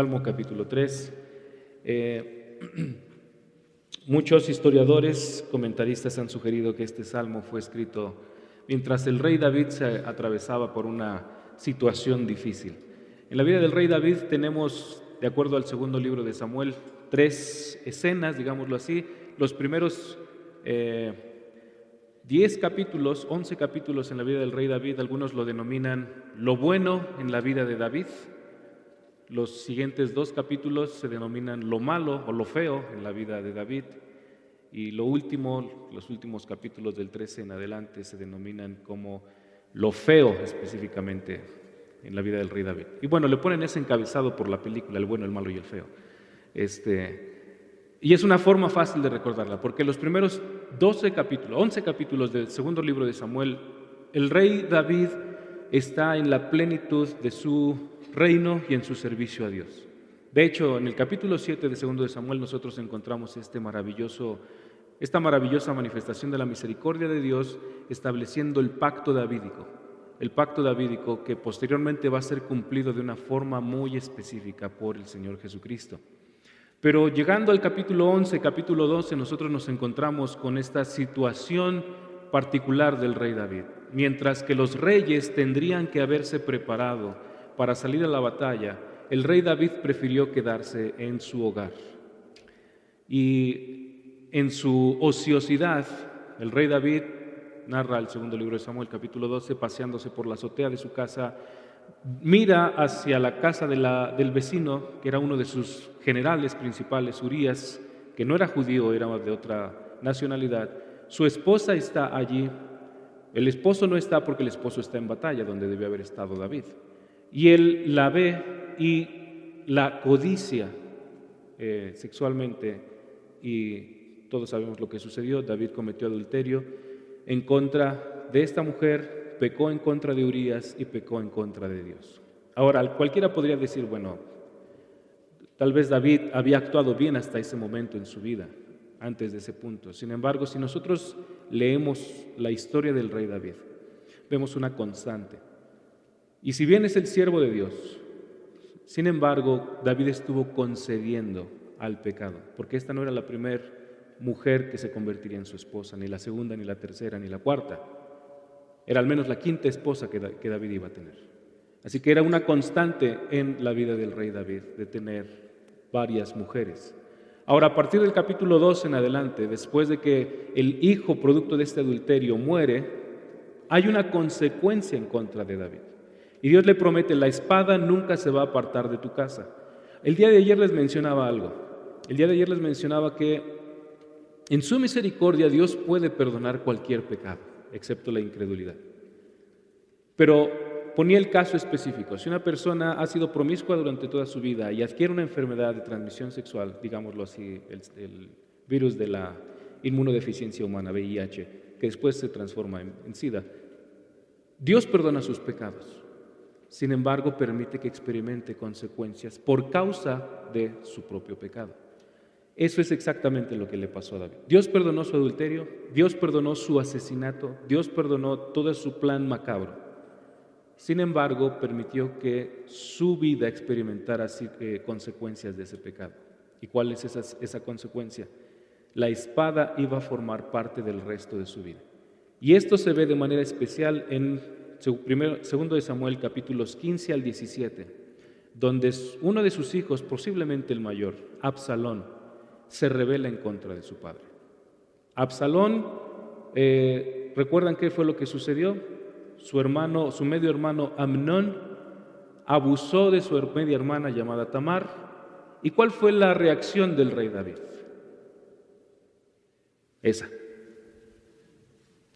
Salmo capítulo 3. Muchos historiadores, comentaristas han sugerido que este salmo fue escrito mientras el rey David se atravesaba por una situación difícil. En la vida del rey David tenemos, de acuerdo al segundo libro de Samuel, 3 escenas, digámoslo así. Los primeros 10 capítulos, 11 capítulos en la vida del rey David, algunos lo denominan lo bueno en la vida de David. Los siguientes 2 capítulos se denominan lo malo o lo feo en la vida de David. Y los últimos capítulos del 13 en adelante se denominan como lo feo específicamente en la vida del rey David. Y bueno, le ponen ese encabezado por la película, el bueno, el malo y el feo. Y es una forma fácil de recordarla, porque los primeros 11 capítulos del segundo libro de Samuel, el rey David está en la plenitud de su reino y en su servicio a Dios. De hecho, en el capítulo 7 de segundo de Samuel nosotros encontramos esta maravillosa manifestación de la misericordia de Dios estableciendo el pacto davídico que posteriormente va a ser cumplido de una forma muy específica por el Señor Jesucristo. Pero llegando al capítulo 11, capítulo 12, nosotros nos encontramos con esta situación particular del rey David. Mientras que los reyes tendrían que haberse preparado para salir a la batalla, el rey David prefirió quedarse en su hogar. Y en su ociosidad, el rey David, narra el segundo libro de Samuel, capítulo 12, paseándose por la azotea de su casa, mira hacia la casa del vecino, que era uno de sus generales principales, Urías, que no era judío, era de otra nacionalidad. Su esposa está allí. El esposo no está porque el esposo está en batalla, donde debió haber estado David. Y él la ve y la codicia sexualmente, y todos sabemos lo que sucedió. David cometió adulterio en contra de esta mujer, pecó en contra de Urías y pecó en contra de Dios. Ahora, cualquiera podría decir, bueno, tal vez David había actuado bien hasta ese momento en su vida, antes de ese punto. Sin embargo, si nosotros leemos la historia del rey David, vemos una constante. Y si bien es el siervo de Dios, sin embargo, David estuvo concediendo al pecado, porque esta no era la primera mujer que se convertiría en su esposa, ni la segunda, ni la tercera, ni la cuarta. Era al menos la quinta esposa que David iba a tener. Así que era una constante en la vida del rey David de tener varias mujeres. Ahora, a partir del capítulo 2 en adelante, después de que el hijo producto de este adulterio muere, hay una consecuencia en contra de David. Y Dios le promete, la espada nunca se va a apartar de tu casa. El día de ayer les mencionaba algo. El día de ayer les mencionaba que en su misericordia Dios puede perdonar cualquier pecado, excepto la incredulidad. Pero ponía el caso específico. Si una persona ha sido promiscua durante toda su vida y adquiere una enfermedad de transmisión sexual, digámoslo así, el virus de la inmunodeficiencia humana, VIH, que después se transforma en SIDA, Dios perdona sus pecados. Sin embargo, permite que experimente consecuencias por causa de su propio pecado. Eso es exactamente lo que le pasó a David. Dios perdonó su adulterio, Dios perdonó su asesinato, Dios perdonó todo su plan macabro. Sin embargo, permitió que su vida experimentara consecuencias de ese pecado. ¿Y cuál es esa consecuencia? La espada iba a formar parte del resto de su vida. Y esto se ve de manera especial en segundo de Samuel, capítulos 15 al 17, donde uno de sus hijos, posiblemente el mayor, Absalón, se rebela en contra de su padre. Absalón, ¿recuerdan qué fue lo que sucedió? Su medio hermano Amnón abusó de su media hermana llamada Tamar. ¿Y cuál fue la reacción del rey David? Esa.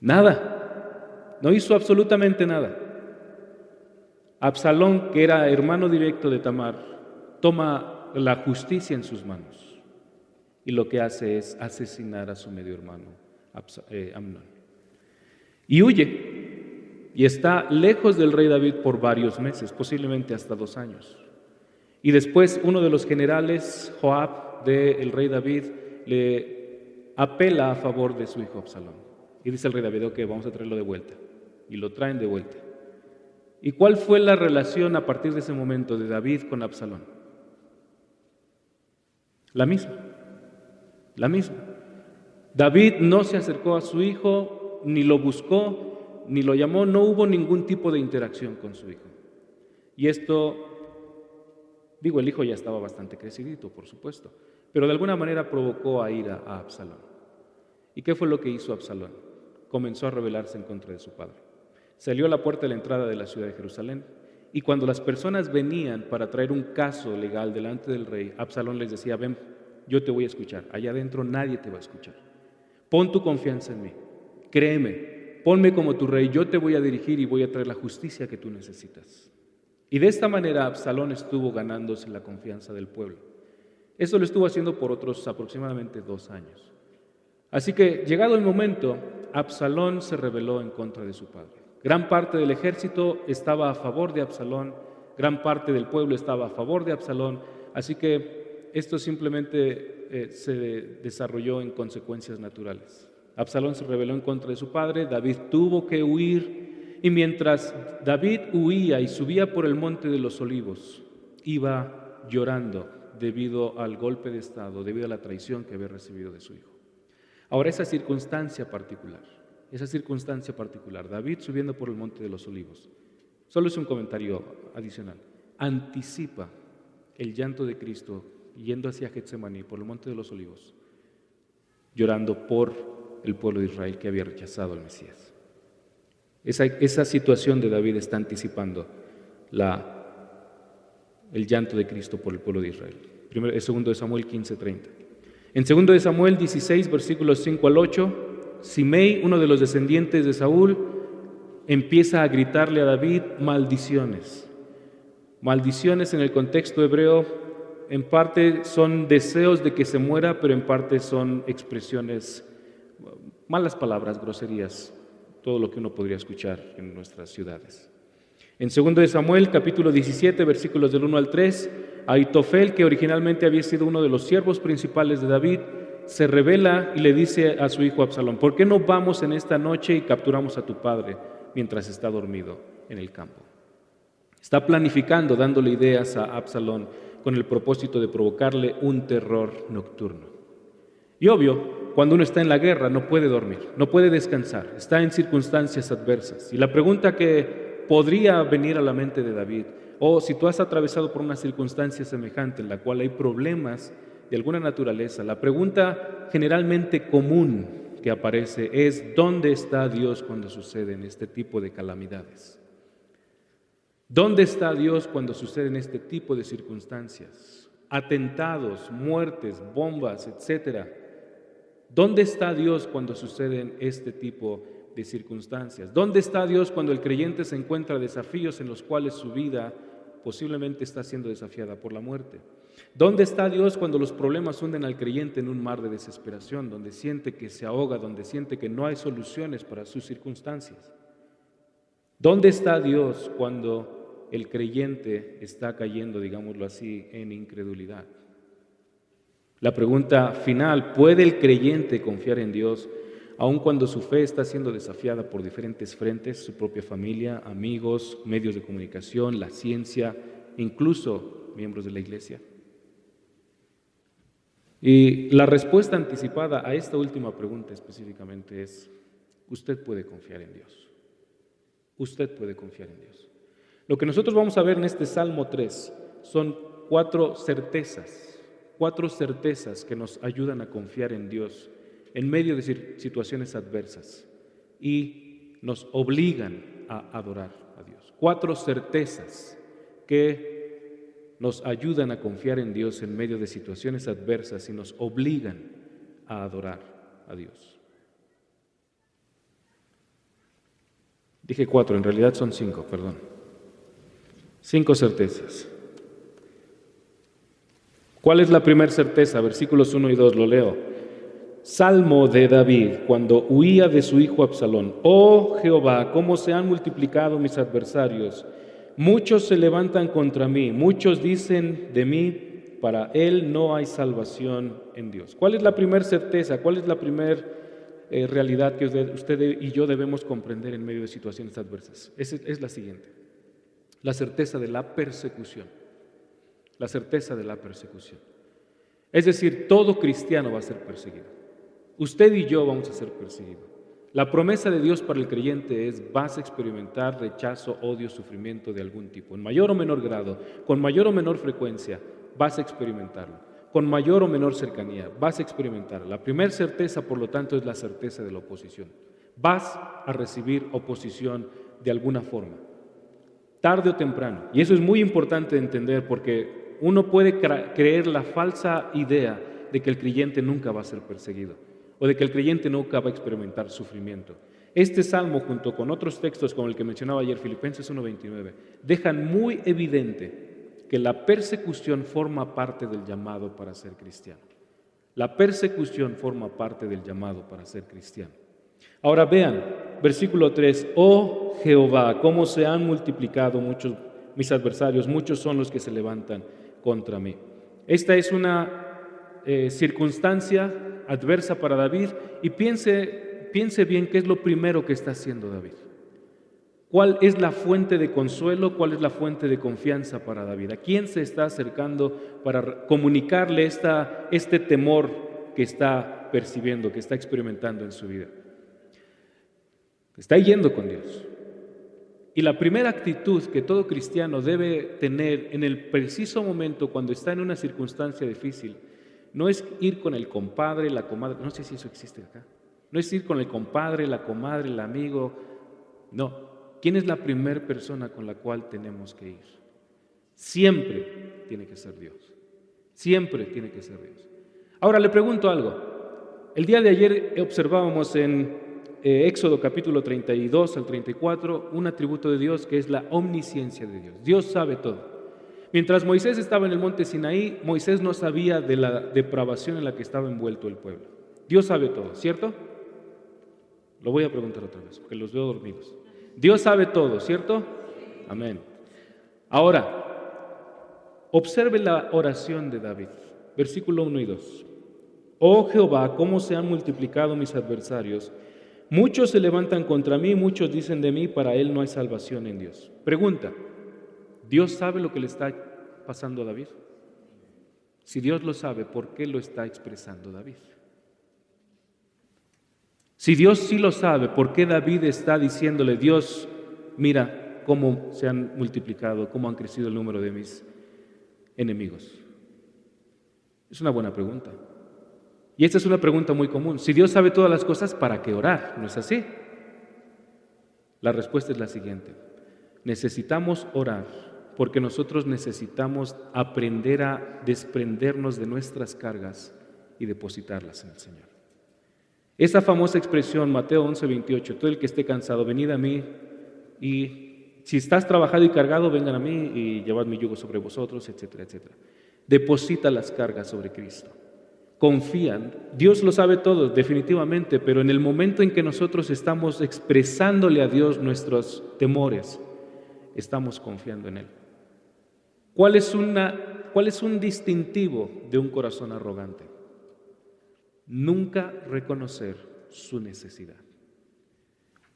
Nada. No hizo absolutamente nada. Absalón, que era hermano directo de Tamar, toma la justicia en sus manos y lo que hace es asesinar a su medio hermano Amnón. Y huye y está lejos del rey David por varios meses, posiblemente hasta 2 años. Y después uno de los generales, Joab, del rey David, le apela a favor de su hijo Absalón. Y dice el rey David, ok, vamos a traerlo de vuelta. Y lo traen de vuelta. ¿Y cuál fue la relación a partir de ese momento de David con Absalón? La misma, la misma. David no se acercó a su hijo, ni lo buscó, ni lo llamó, no hubo ningún tipo de interacción con su hijo. Y esto, digo, el hijo ya estaba bastante crecidito, por supuesto, pero de alguna manera provocó a ira a Absalón. ¿Y qué fue lo que hizo Absalón? Comenzó a rebelarse en contra de su padre. Salió a la puerta de la entrada de la ciudad de Jerusalén, y cuando las personas venían para traer un caso legal delante del rey, Absalón les decía: ven, yo te voy a escuchar, allá adentro nadie te va a escuchar. Pon tu confianza en mí, créeme, ponme como tu rey, yo te voy a dirigir y voy a traer la justicia que tú necesitas. Y de esta manera Absalón estuvo ganándose la confianza del pueblo. Eso lo estuvo haciendo por otros aproximadamente 2 años. Así que, llegado el momento, Absalón se rebeló en contra de su padre. Gran parte del ejército estaba a favor de Absalón, gran parte del pueblo estaba a favor de Absalón, así que esto simplemente se desarrolló en consecuencias naturales. Absalón se rebeló en contra de su padre, David tuvo que huir, y mientras David huía y subía por el monte de los olivos, iba llorando debido al golpe de estado, debido a la traición que había recibido de su hijo. Ahora, esa circunstancia particular, David subiendo por el monte de los olivos, solo es un comentario adicional, anticipa el llanto de Cristo yendo hacia Getsemaní por el monte de los olivos, llorando por el pueblo de Israel que había rechazado al Mesías. Esa situación de David está anticipando el llanto de Cristo por el pueblo de Israel. Primero, 2 de Samuel 15:30. En 2 de Samuel 16, versículos 5 al 8, Simei, uno de los descendientes de Saúl, empieza a gritarle a David maldiciones. Maldiciones en el contexto hebreo, en parte son deseos de que se muera, pero en parte son expresiones, malas palabras, groserías, todo lo que uno podría escuchar en nuestras ciudades. En 2 de Samuel, capítulo 17, versículos del 1 al 3, Ahitofel, que originalmente había sido uno de los siervos principales de David, se revela y le dice a su hijo Absalón: ¿por qué no vamos en esta noche y capturamos a tu padre mientras está dormido en el campo? Está planificando, dándole ideas a Absalón con el propósito de provocarle un terror nocturno. Y obvio, cuando uno está en la guerra no puede dormir, no puede descansar, está en circunstancias adversas. Y la pregunta que podría venir a la mente de David: si tú has atravesado por una circunstancia semejante en la cual hay problemas de alguna naturaleza, la pregunta generalmente común que aparece es: ¿dónde está Dios cuando suceden este tipo de calamidades? ¿Dónde está Dios cuando suceden este tipo de circunstancias? Atentados, muertes, bombas, etcétera. ¿Dónde está Dios cuando suceden este tipo de circunstancias? ¿Dónde está Dios cuando el creyente se encuentra desafíos en los cuales su vida posiblemente está siendo desafiada por la muerte? ¿Dónde está Dios cuando los problemas hunden al creyente en un mar de desesperación, donde siente que se ahoga, donde siente que no hay soluciones para sus circunstancias? ¿Dónde está Dios cuando el creyente está cayendo, digámoslo así, en incredulidad? La pregunta final: ¿puede el creyente confiar en Dios aun cuando su fe está siendo desafiada por diferentes frentes, su propia familia, amigos, medios de comunicación, la ciencia, incluso miembros de la iglesia? Y la respuesta anticipada a esta última pregunta específicamente es: usted puede confiar en Dios. Usted puede confiar en Dios. Lo que nosotros vamos a ver en este Salmo 3 son 4 certezas que nos ayudan a confiar en Dios en medio de situaciones adversas y nos obligan a adorar a Dios. 4 certezas que nos ayudan a confiar en Dios en medio de situaciones adversas y nos obligan a adorar a Dios. Dije 4, en realidad son 5, perdón. 5 certezas. ¿Cuál es la primera certeza? Versículos 1 y 2, lo leo. Salmo de David, cuando huía de su hijo Absalón. Oh Jehová, cómo se han multiplicado mis adversarios. Muchos se levantan contra mí, muchos dicen de mí: para él no hay salvación en Dios. ¿Cuál es la primera certeza? ¿Cuál es la primera realidad que usted y yo debemos comprender en medio de situaciones adversas? Es la siguiente: la certeza de la persecución. La certeza de la persecución. Es decir, todo cristiano va a ser perseguido. Usted y yo vamos a ser perseguidos. La promesa de Dios para el creyente es: vas a experimentar rechazo, odio, sufrimiento de algún tipo, en mayor o menor grado, con mayor o menor frecuencia, vas a experimentarlo, con mayor o menor cercanía, vas a experimentarlo. La primera certeza, por lo tanto, es la certeza de la oposición. Vas a recibir oposición de alguna forma, tarde o temprano. Y eso es muy importante de entender, porque uno puede creer la falsa idea de que el creyente nunca va a ser perseguido, o de que el creyente nunca va a experimentar sufrimiento. Este salmo, junto con otros textos como el que mencionaba ayer, Filipenses 1:29, dejan muy evidente que la persecución forma parte del llamado para ser cristiano. La persecución forma parte del llamado para ser cristiano. Ahora vean, versículo 3, oh Jehová, cómo se han multiplicado muchos mis adversarios, muchos son los que se levantan contra mí. Esta es una circunstancia adversa para David, y piense bien qué es lo primero que está haciendo David. ¿Cuál es la fuente de consuelo? ¿Cuál es la fuente de confianza para David? ¿A quién se está acercando para comunicarle este temor que está percibiendo, que está experimentando en su vida? Está yendo con Dios. Y la primera actitud que todo cristiano debe tener en el preciso momento cuando está en una circunstancia difícil, no es ir con el compadre, la comadre, no sé si eso existe acá, no es ir con el compadre, la comadre, el amigo, no. ¿Quién es la primera persona con la cual tenemos que ir? Siempre tiene que ser Dios, siempre tiene que ser Dios. Ahora le pregunto algo. El día de ayer observábamos en Éxodo capítulo 32 al 34 un atributo de Dios que es la omnisciencia de Dios. Dios sabe todo. Mientras Moisés estaba en el monte Sinaí, Moisés no sabía de la depravación en la que estaba envuelto el pueblo. Dios sabe todo, ¿cierto? Lo voy a preguntar otra vez, porque los veo dormidos. Dios sabe todo, ¿cierto? Amén. Ahora, observe la oración de David, versículo 1 y 2. Oh Jehová, cómo se han multiplicado mis adversarios. Muchos se levantan contra mí, muchos dicen de mí, para él no hay salvación en Dios. Pregunta, ¿Dios sabe lo que le está pasando a David? Si Dios lo sabe, ¿por qué lo está expresando David? Si Dios sí lo sabe, ¿por qué David está diciéndole: Dios, mira cómo se han multiplicado, cómo han crecido el número de mis enemigos? Es una buena pregunta. Y esta es una pregunta muy común. Si Dios sabe todas las cosas, ¿para qué orar? ¿No es así? La respuesta es la siguiente. Necesitamos orar porque nosotros necesitamos aprender a desprendernos de nuestras cargas y depositarlas en el Señor. Esa famosa expresión, Mateo 11:28, todo el que esté cansado, venid a mí, y si estás trabajado y cargado, vengan a mí y llevad mi yugo sobre vosotros, etcétera, etcétera. Deposita las cargas sobre Cristo. Confían. Dios lo sabe todo, definitivamente, pero en el momento en que nosotros estamos expresándole a Dios nuestros temores, estamos confiando en Él. ¿Cuál es un distintivo de un corazón arrogante? Nunca reconocer su necesidad.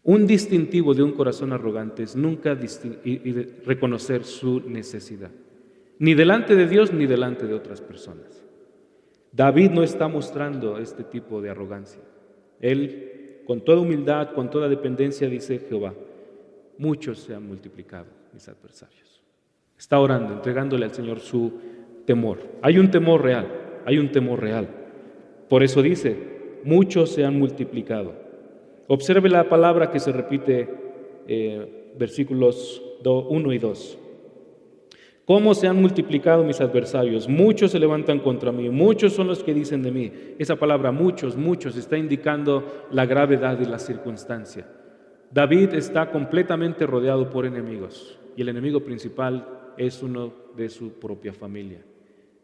Un distintivo de un corazón arrogante es nunca reconocer su necesidad, ni delante de Dios ni delante de otras personas. David no está mostrando este tipo de arrogancia. Él, con toda humildad, con toda dependencia, dice: Jehová, muchos se han multiplicado mis adversarios. Está orando, entregándole al Señor su temor. Hay un temor real, hay un temor real. Por eso dice: muchos se han multiplicado. Observe la palabra que se repite, versículos 1 y 2. ¿Cómo se han multiplicado mis adversarios? Muchos se levantan contra mí, muchos son los que dicen de mí. Esa palabra muchos está indicando la gravedad de la circunstancia. David está completamente rodeado por enemigos y el enemigo principal es uno de su propia familia.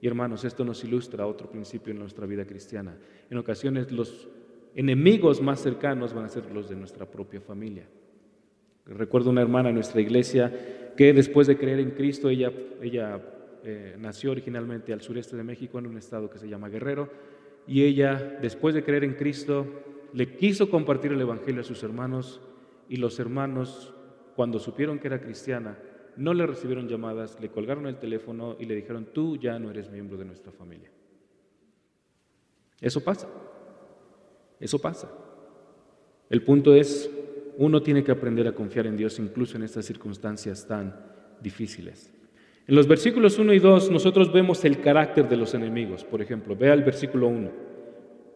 Y hermanos, esto nos ilustra otro principio en nuestra vida cristiana. En ocasiones los enemigos más cercanos van a ser los de nuestra propia familia. Recuerdo una hermana en nuestra iglesia que después de creer en Cristo, ella nació originalmente al sureste de México, en un estado que se llama Guerrero, y ella, después de creer en Cristo, le quiso compartir el evangelio a sus hermanos, y los hermanos, cuando supieron que era cristiana, no le recibieron llamadas, le colgaron el teléfono y le dijeron: tú ya no eres miembro de nuestra familia. Eso pasa, eso pasa. El punto es, uno tiene que aprender a confiar en Dios incluso en estas circunstancias tan difíciles. En los versículos 1 y 2 nosotros vemos el carácter de los enemigos. Por ejemplo, vea el versículo 1.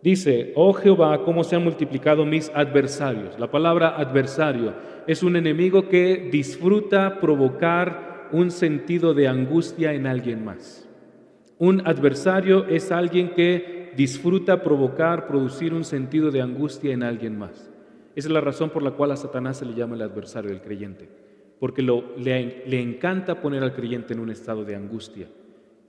Dice, oh Jehová, cómo se han multiplicado mis adversarios. La palabra adversario es un enemigo que disfruta provocar un sentido de angustia en alguien más. Un adversario es alguien que disfruta producir un sentido de angustia en alguien más. Esa es la razón por la cual a Satanás se le llama el adversario del creyente, porque le encanta poner al creyente en un estado de angustia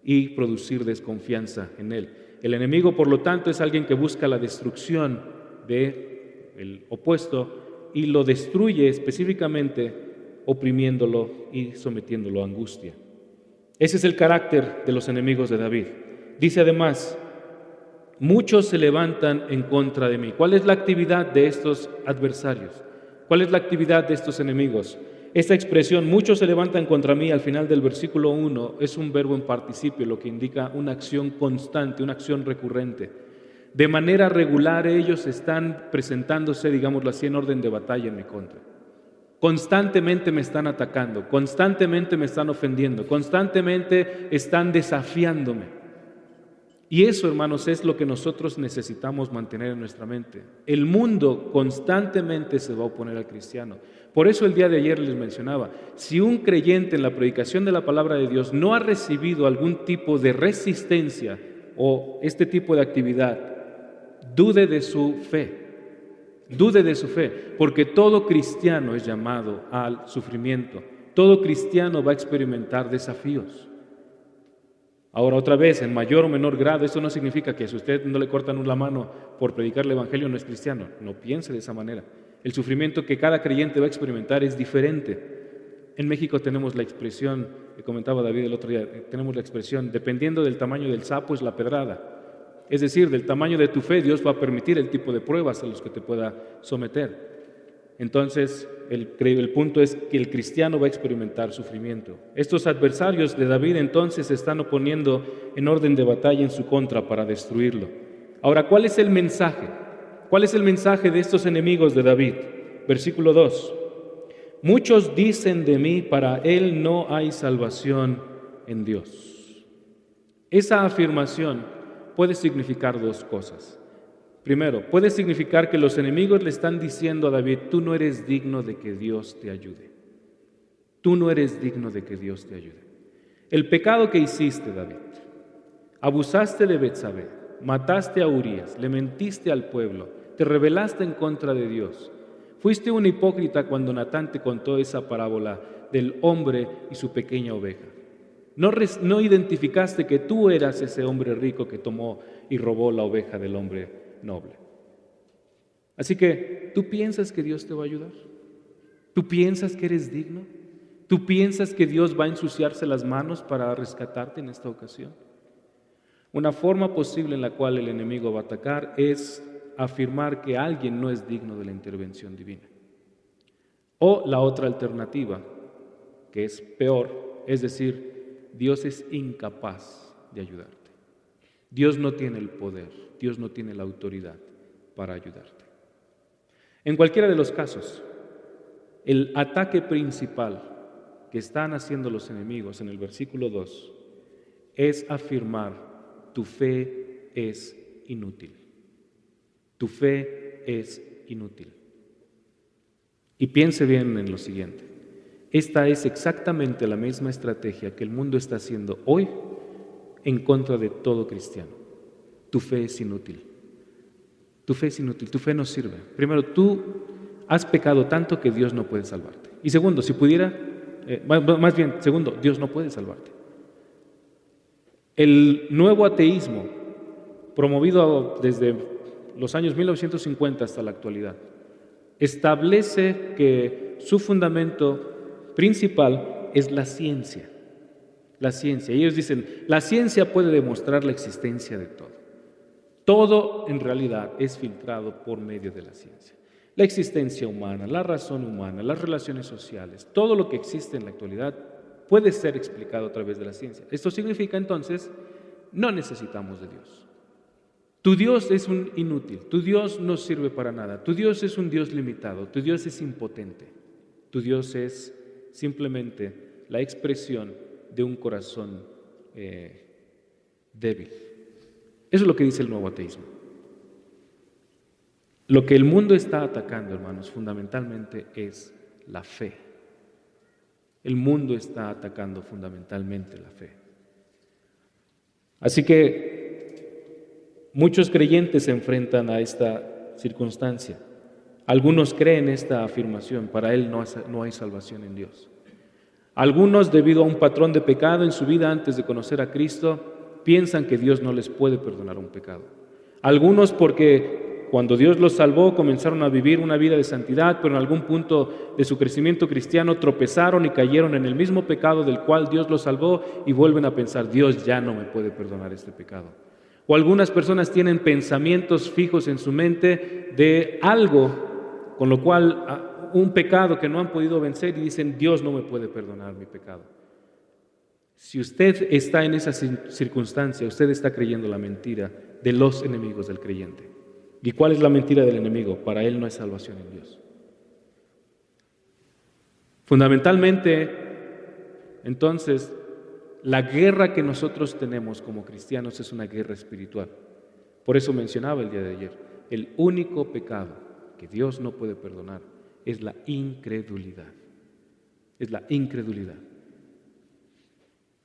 y producir desconfianza en él. El enemigo, por lo tanto, es alguien que busca la destrucción del opuesto y lo destruye específicamente oprimiéndolo y sometiéndolo a angustia. Ese es el carácter de los enemigos de David. Dice además, muchos se levantan en contra de mí. ¿Cuál es la actividad de estos adversarios? ¿Cuál es la actividad de estos enemigos? Esta expresión, muchos se levantan contra mí, al final del versículo 1, es un verbo en participio, lo que indica una acción constante, una acción recurrente. De manera regular ellos están presentándose, digámoslo así, en orden de batalla en mi contra. Constantemente me están atacando, constantemente me están ofendiendo, constantemente están desafiándome. Y eso, hermanos, es lo que nosotros necesitamos mantener en nuestra mente. El mundo constantemente se va a oponer al cristiano. Por eso el día de ayer les mencionaba, si un creyente en la predicación de la palabra de Dios no ha recibido algún tipo de resistencia o este tipo de actividad, dude de su fe. Dude de su fe, porque todo cristiano es llamado al sufrimiento. Todo cristiano va a experimentar desafíos. Ahora, otra vez, en mayor o menor grado, esto no significa que si usted no le cortan la mano por predicar el evangelio no es cristiano. No piense de esa manera. El sufrimiento que cada creyente va a experimentar es diferente. En México tenemos la expresión, que comentaba David el otro día, tenemos la expresión, dependiendo del tamaño del sapo es la pedrada. Es decir, del tamaño de tu fe, Dios va a permitir el tipo de pruebas a los que te pueda someter. Entonces, el punto es que el cristiano va a experimentar sufrimiento. Estos adversarios de David entonces se están oponiendo en orden de batalla en su contra para destruirlo. Ahora, ¿cuál es el mensaje? ¿Cuál es el mensaje de estos enemigos de David? Versículo 2. Muchos dicen de mí, para él no hay salvación en Dios. Esa afirmación puede significar dos cosas. Primero, puede significar que los enemigos le están diciendo a David, tú no eres digno de que Dios te ayude. Tú no eres digno de que Dios te ayude. El pecado que hiciste, David, abusaste de Betsabé, mataste a Urías, le mentiste al pueblo, te rebelaste en contra de Dios. Fuiste un hipócrita cuando Natán te contó esa parábola del hombre y su pequeña oveja. No identificaste que tú eras ese hombre rico que tomó y robó la oveja del hombre noble. Así que, ¿tú piensas que Dios te va a ayudar? ¿Tú piensas que eres digno? ¿Tú piensas que Dios va a ensuciarse las manos para rescatarte en esta ocasión? Una forma posible en la cual el enemigo va a atacar es afirmar que alguien no es digno de la intervención divina. O la otra alternativa, que es peor, es decir, Dios es incapaz de ayudarte. Dios no tiene el poder, Dios no tiene la autoridad para ayudarte. En cualquiera de los casos, el ataque principal que están haciendo los enemigos en el versículo 2 es afirmar: tu fe es inútil. Tu fe es inútil. Y piense bien en lo siguiente. Esta es exactamente la misma estrategia que el mundo está haciendo hoy en contra de todo cristiano. Tu fe es inútil. Tu fe es inútil, tu fe no sirve. Primero, tú has pecado tanto que Dios no puede salvarte. Y segundo, segundo, Dios no puede salvarte. El nuevo ateísmo, promovido desde los años 1950 hasta la actualidad, establece que su fundamento principal es la ciencia. La ciencia. Y ellos dicen, la ciencia puede demostrar la existencia de todo. Todo en realidad es filtrado por medio de la ciencia. La existencia humana, la razón humana, las relaciones sociales, todo lo que existe en la actualidad puede ser explicado a través de la ciencia. Esto significa entonces, no necesitamos de Dios. Tu Dios es un inútil, tu Dios no sirve para nada, tu Dios es un Dios limitado, tu Dios es impotente, tu Dios es simplemente la expresión de un corazón débil. Eso es lo que dice el nuevo ateísmo. Lo que el mundo está atacando, hermanos, fundamentalmente es la fe. El mundo está atacando fundamentalmente la fe. Así que muchos creyentes se enfrentan a esta circunstancia. Algunos creen esta afirmación: para él no hay salvación en Dios. Algunos, debido a un patrón de pecado en su vida antes de conocer a Cristo, piensan que Dios no les puede perdonar un pecado. Algunos porque cuando Dios los salvó comenzaron a vivir una vida de santidad, pero en algún punto de su crecimiento cristiano tropezaron y cayeron en el mismo pecado del cual Dios los salvó y vuelven a pensar: Dios ya no me puede perdonar este pecado. O algunas personas tienen pensamientos fijos en su mente de algo con lo cual un pecado que no han podido vencer y dicen: Dios no me puede perdonar mi pecado. Si usted está en esa circunstancia, usted está creyendo la mentira de los enemigos del creyente. ¿Y cuál es la mentira del enemigo? Para él no hay salvación en Dios. Fundamentalmente, entonces, la guerra que nosotros tenemos como cristianos es una guerra espiritual. Por eso mencionaba el día de ayer, el único pecado que Dios no puede perdonar es la incredulidad. Es la incredulidad.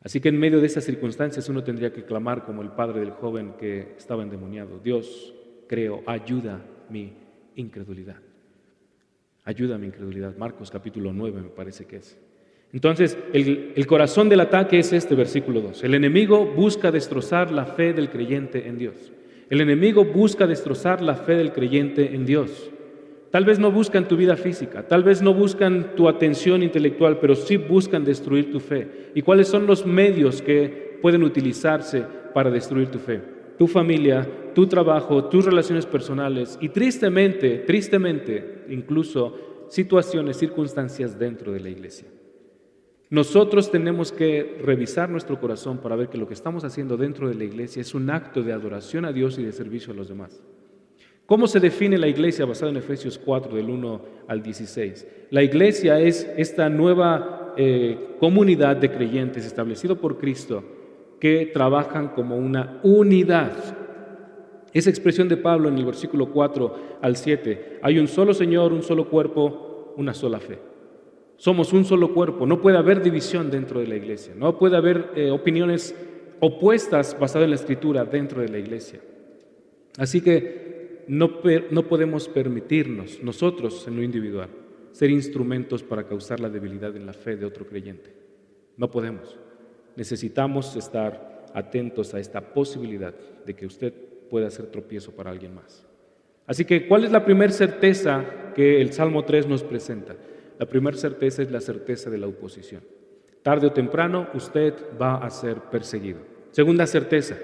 Así que en medio de esas circunstancias uno tendría que clamar como el padre del joven que estaba endemoniado: Dios, creo, ayuda mi incredulidad. Ayuda mi incredulidad. Marcos capítulo 9 me parece que es. Entonces, el corazón del ataque es este versículo 2. El enemigo busca destrozar la fe del creyente en Dios. El enemigo busca destrozar la fe del creyente en Dios. Tal vez no buscan tu vida física, tal vez no buscan tu atención intelectual, pero sí buscan destruir tu fe. ¿Y cuáles son los medios que pueden utilizarse para destruir tu fe? Tu familia, tu trabajo, tus relaciones personales y tristemente, incluso situaciones, circunstancias dentro de la iglesia. Nosotros tenemos que revisar nuestro corazón para ver que lo que estamos haciendo dentro de la iglesia es un acto de adoración a Dios y de servicio a los demás. ¿Cómo se define la iglesia basado en Efesios 4, del 1 al 16? La iglesia es esta nueva comunidad de creyentes establecido por Cristo que trabajan como una unidad. Esa expresión de Pablo en el versículo 4 al 7, hay un solo Señor, un solo cuerpo, una sola fe. Somos un solo cuerpo, no puede haber división dentro de la iglesia, no puede haber opiniones opuestas basadas en la Escritura dentro de la iglesia. Así que no podemos permitirnos, nosotros en lo individual, ser instrumentos para causar la debilidad en la fe de otro creyente. No podemos. Necesitamos estar atentos a esta posibilidad de que usted pueda ser tropiezo para alguien más. Así que, ¿cuál es la primera certeza que el Salmo 3 nos presenta? La primera certeza es la certeza de la oposición. Tarde o temprano usted va a ser perseguido. Segunda certeza: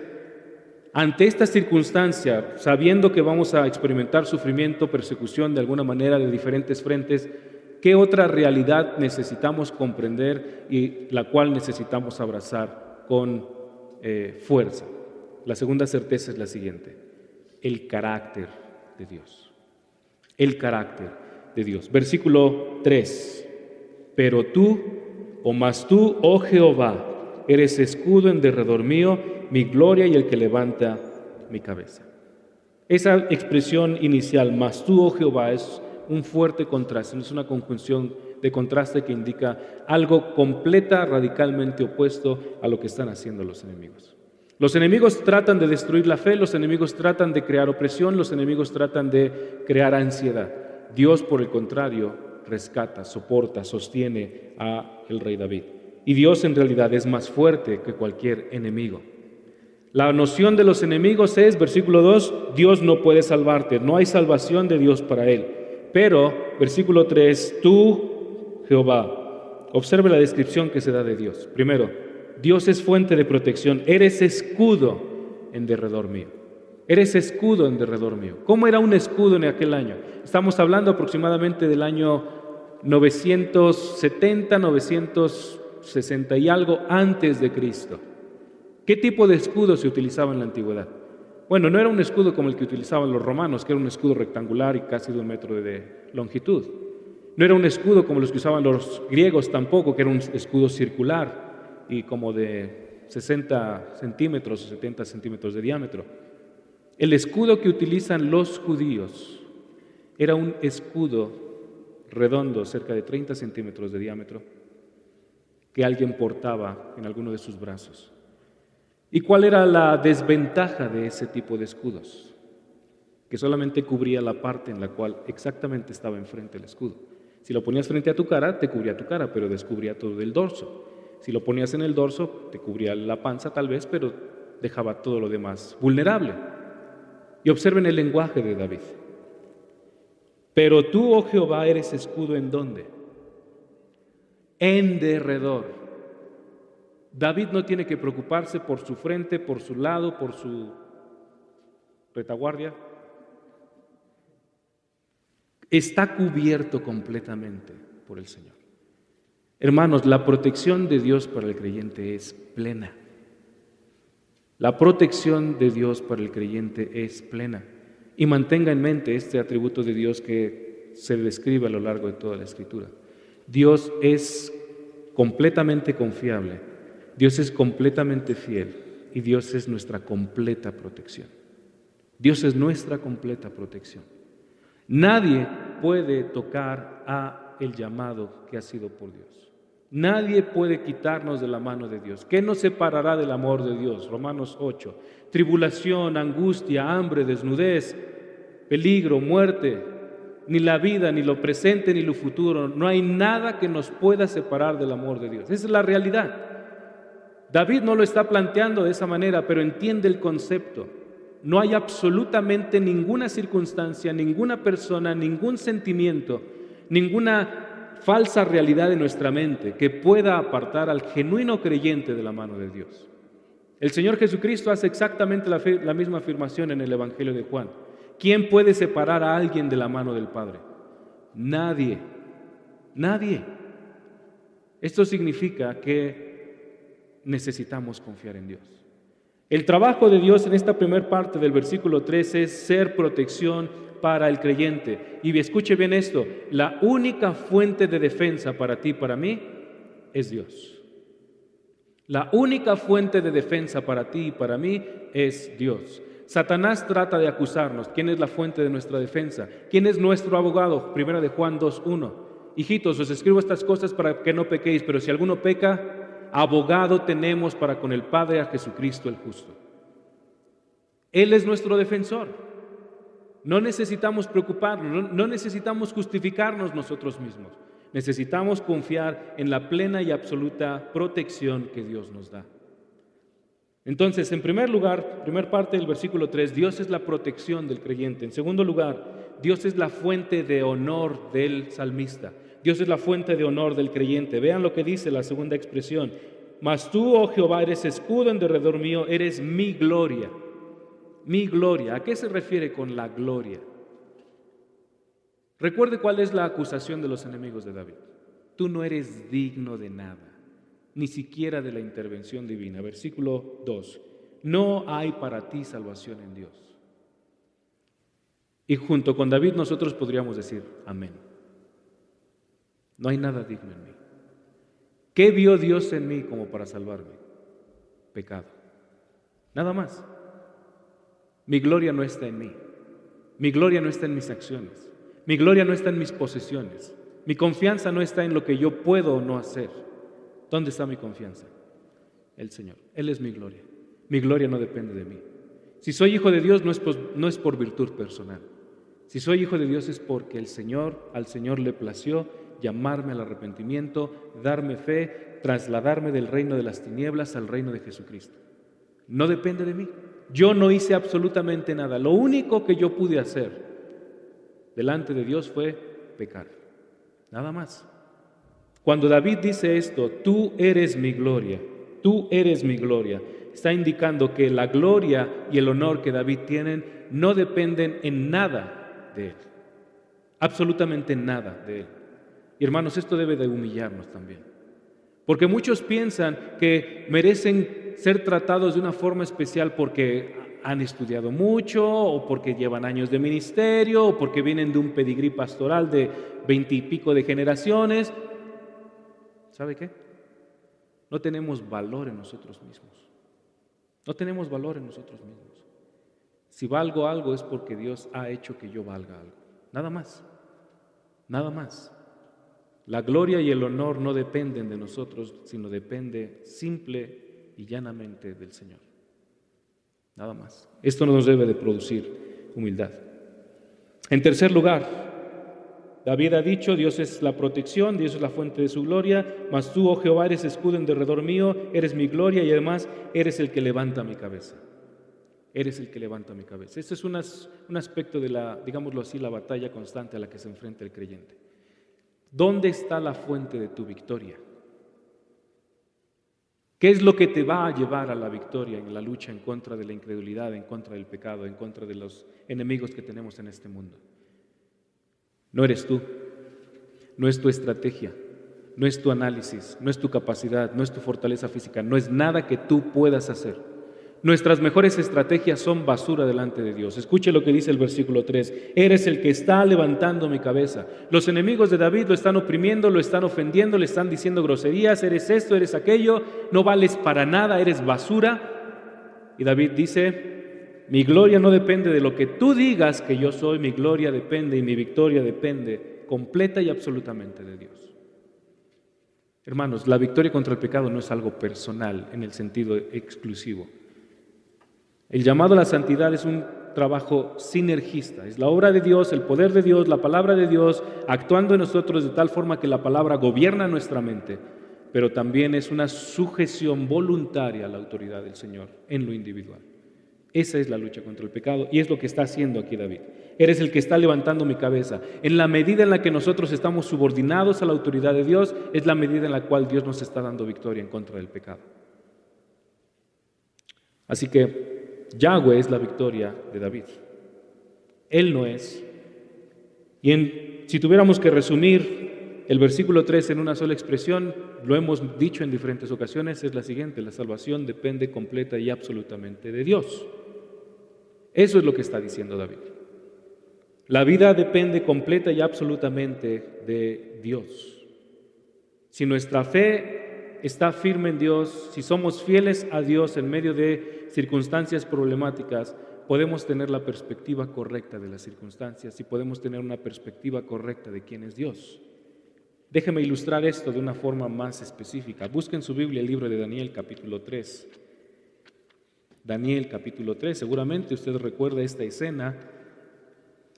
ante esta circunstancia, sabiendo que vamos a experimentar sufrimiento, persecución de alguna manera de diferentes frentes, ¿qué otra realidad necesitamos comprender y la cual necesitamos abrazar con fuerza? La segunda certeza es la siguiente: el carácter de Dios. El carácter de Dios. Versículo 3. Pero tú, mas tú, oh Jehová, eres escudo en derredor mío, mi gloria y el que levanta mi cabeza. Esa expresión inicial, mas tú, oh Jehová, es un fuerte contraste, es una conjunción de contraste que indica algo radicalmente opuesto a lo que están haciendo los enemigos. Los enemigos tratan de destruir la fe, los enemigos tratan de crear opresión, los enemigos tratan de crear ansiedad. Dios, por el contrario, rescata, soporta, sostiene al rey David. Y Dios en realidad es más fuerte que cualquier enemigo. La noción de los enemigos es, versículo 2, Dios no puede salvarte, no hay salvación de Dios para él. Pero, versículo 3, tú, Jehová, observe la descripción que se da de Dios. Primero, Dios es fuente de protección, eres escudo en derredor mío. Eres escudo en derredor mío. ¿Cómo era un escudo en aquel año? Estamos hablando aproximadamente del año 970, 960 y algo antes de Cristo. ¿Qué tipo de escudo se utilizaba en la antigüedad? Bueno, no era un escudo como el que utilizaban los romanos, que era un escudo rectangular y casi de 1 metro de longitud. No era un escudo como los que usaban los griegos tampoco, que era un escudo circular y como de 60 centímetros o 70 centímetros de diámetro. El escudo que utilizan los judíos era un escudo redondo, cerca de 30 centímetros de diámetro, que alguien portaba en alguno de sus brazos. ¿Y cuál era la desventaja de ese tipo de escudos? Que solamente cubría la parte en la cual exactamente estaba enfrente el escudo. Si lo ponías frente a tu cara, te cubría tu cara, pero descubría todo el dorso. Si lo ponías en el dorso, te cubría la panza tal vez, pero dejaba todo lo demás vulnerable. Y observen el lenguaje de David. Pero tú, oh Jehová, eres escudo ¿en dónde? En derredor. David no tiene que preocuparse por su frente, por su lado, por su retaguardia. Está cubierto completamente por el Señor. Hermanos, la protección de Dios para el creyente es plena. La protección de Dios para el creyente es plena. Y mantenga en mente este atributo de Dios que se describe a lo largo de toda la Escritura. Dios es completamente confiable, Dios es completamente fiel y Dios es nuestra completa protección. Dios es nuestra completa protección. Nadie puede tocar a el llamado que ha sido por Dios. Nadie puede quitarnos de la mano de Dios. ¿Qué nos separará del amor de Dios? Romanos 8. Tribulación, angustia, hambre, desnudez, peligro, muerte, ni la vida, ni lo presente, ni lo futuro. No hay nada que nos pueda separar del amor de Dios. Esa es la realidad. David no lo está planteando de esa manera, pero entiende el concepto. No hay absolutamente ninguna circunstancia, ninguna persona, ningún sentimiento, ninguna falsa realidad de nuestra mente que pueda apartar al genuino creyente de la mano de Dios. El Señor Jesucristo hace exactamente la misma afirmación en el Evangelio de Juan. ¿Quién puede separar a alguien de la mano del Padre? Nadie. Nadie. Esto significa que necesitamos confiar en Dios. El trabajo de Dios en esta primera parte del versículo 3 es ser protección para el creyente. Y escuche bien esto, la única fuente de defensa para ti y para mí es Dios. La única fuente de defensa para ti y para mí es Dios. Satanás trata de acusarnos. ¿Quién es la fuente de nuestra defensa? ¿Quién es nuestro abogado? Primera de Juan 2:1. Hijitos, os escribo estas cosas para que no pequéis, pero si alguno peca, abogado tenemos para con el Padre a Jesucristo el justo. Él es nuestro defensor. No necesitamos preocuparnos, no necesitamos justificarnos nosotros mismos. Necesitamos confiar en la plena y absoluta protección que Dios nos da. Entonces, en primer lugar, primera parte del versículo 3, Dios es la protección del creyente. En segundo lugar, Dios es la fuente de honor del salmista. Dios es la fuente de honor del creyente. Vean lo que dice la segunda expresión. Mas tú, oh Jehová, eres escudo en derredor mío, eres mi gloria. Mi gloria. ¿A qué se refiere con la gloria? Recuerde cuál es la acusación de los enemigos de David. Tú no eres digno de nada, ni siquiera de la intervención divina. Versículo 2. No hay para ti salvación en Dios. Y junto con David nosotros podríamos decir, amén. No hay nada digno en mí. ¿Qué vio Dios en mí como para salvarme? Pecado. Nada más. Mi gloria no está en mí. Mi gloria no está en mis acciones. Mi gloria no está en mis posesiones. Mi confianza no está en lo que yo puedo o no hacer. ¿Dónde está mi confianza? El Señor. Él es mi gloria. Mi gloria no depende de mí. Si soy hijo de Dios no es por virtud personal. Si soy hijo de Dios es porque al Señor le plació llamarme al arrepentimiento, darme fe, trasladarme del reino de las tinieblas al reino de Jesucristo. No depende de mí. Yo no hice absolutamente nada. Lo único que yo pude hacer delante de Dios fue pecar. Nada más. Cuando David dice esto, tú eres mi gloria, está indicando que la gloria y el honor que David tienen no dependen en nada de él. Absolutamente nada de él. Y hermanos, esto debe de humillarnos también. Porque muchos piensan que merecen ser tratados de una forma especial porque han estudiado mucho, o porque llevan años de ministerio, o porque vienen de un pedigrí pastoral de 20 y pico de generaciones. ¿Sabe qué? No tenemos valor en nosotros mismos. No tenemos valor en nosotros mismos. Si valgo algo es porque Dios ha hecho que yo valga algo. Nada más. Nada más. La gloria y el honor no dependen de nosotros, sino depende simple y llanamente del Señor. Nada más. Esto nos debe de producir humildad. En tercer lugar, David ha dicho: Dios es la protección, Dios es la fuente de su gloria, mas tú, oh Jehová, eres escudo en derredor mío, eres mi gloria y además eres el que levanta mi cabeza. Eres el que levanta mi cabeza. Este es un aspecto de la, digámoslo así, la batalla constante a la que se enfrenta el creyente. ¿Dónde está la fuente de tu victoria? ¿Qué es lo que te va a llevar a la victoria en la lucha en contra de la incredulidad, en contra del pecado, en contra de los enemigos que tenemos en este mundo? No eres tú, no es tu estrategia, no es tu análisis, no es tu capacidad, no es tu fortaleza física, no es nada que tú puedas hacer. Nuestras mejores estrategias son basura delante de Dios. Escuche lo que dice el versículo 3. Eres el que está levantando mi cabeza. Los enemigos de David lo están oprimiendo, lo están ofendiendo, le están diciendo groserías. Eres esto, eres aquello, no vales para nada, eres basura. Y David dice: mi gloria no depende de lo que tú digas que yo soy, mi gloria depende y mi victoria depende completa y absolutamente de Dios. Hermanos, la victoria contra el pecado no es algo personal en el sentido exclusivo. El llamado a la santidad es un trabajo sinergista, es la obra de Dios, el poder de Dios, la palabra de Dios, actuando en nosotros de tal forma que la palabra gobierna nuestra mente, pero también es una sujeción voluntaria a la autoridad del Señor en lo individual. Esa es la lucha contra el pecado y es lo que está haciendo aquí David. Eres el que está levantando mi cabeza. En la medida en la que nosotros estamos subordinados a la autoridad de Dios, es la medida en la cual Dios nos está dando victoria en contra del pecado. Así que Yahweh es la victoria de David. Él no es. Y si tuviéramos que resumir el versículo 3 en una sola expresión, lo hemos dicho en diferentes ocasiones, es la siguiente: la salvación depende completa y absolutamente de Dios. Eso es lo que está diciendo David. La vida depende completa y absolutamente de Dios. Si nuestra fe está firme en Dios, si somos fieles a Dios en medio de circunstancias problemáticas, podemos tener la perspectiva correcta de las circunstancias y podemos tener una perspectiva correcta de quién es Dios. Déjeme ilustrar esto de una forma más específica. Busquen en su Biblia el libro de Daniel, capítulo 3. Daniel, capítulo 3. Seguramente usted recuerda esta escena.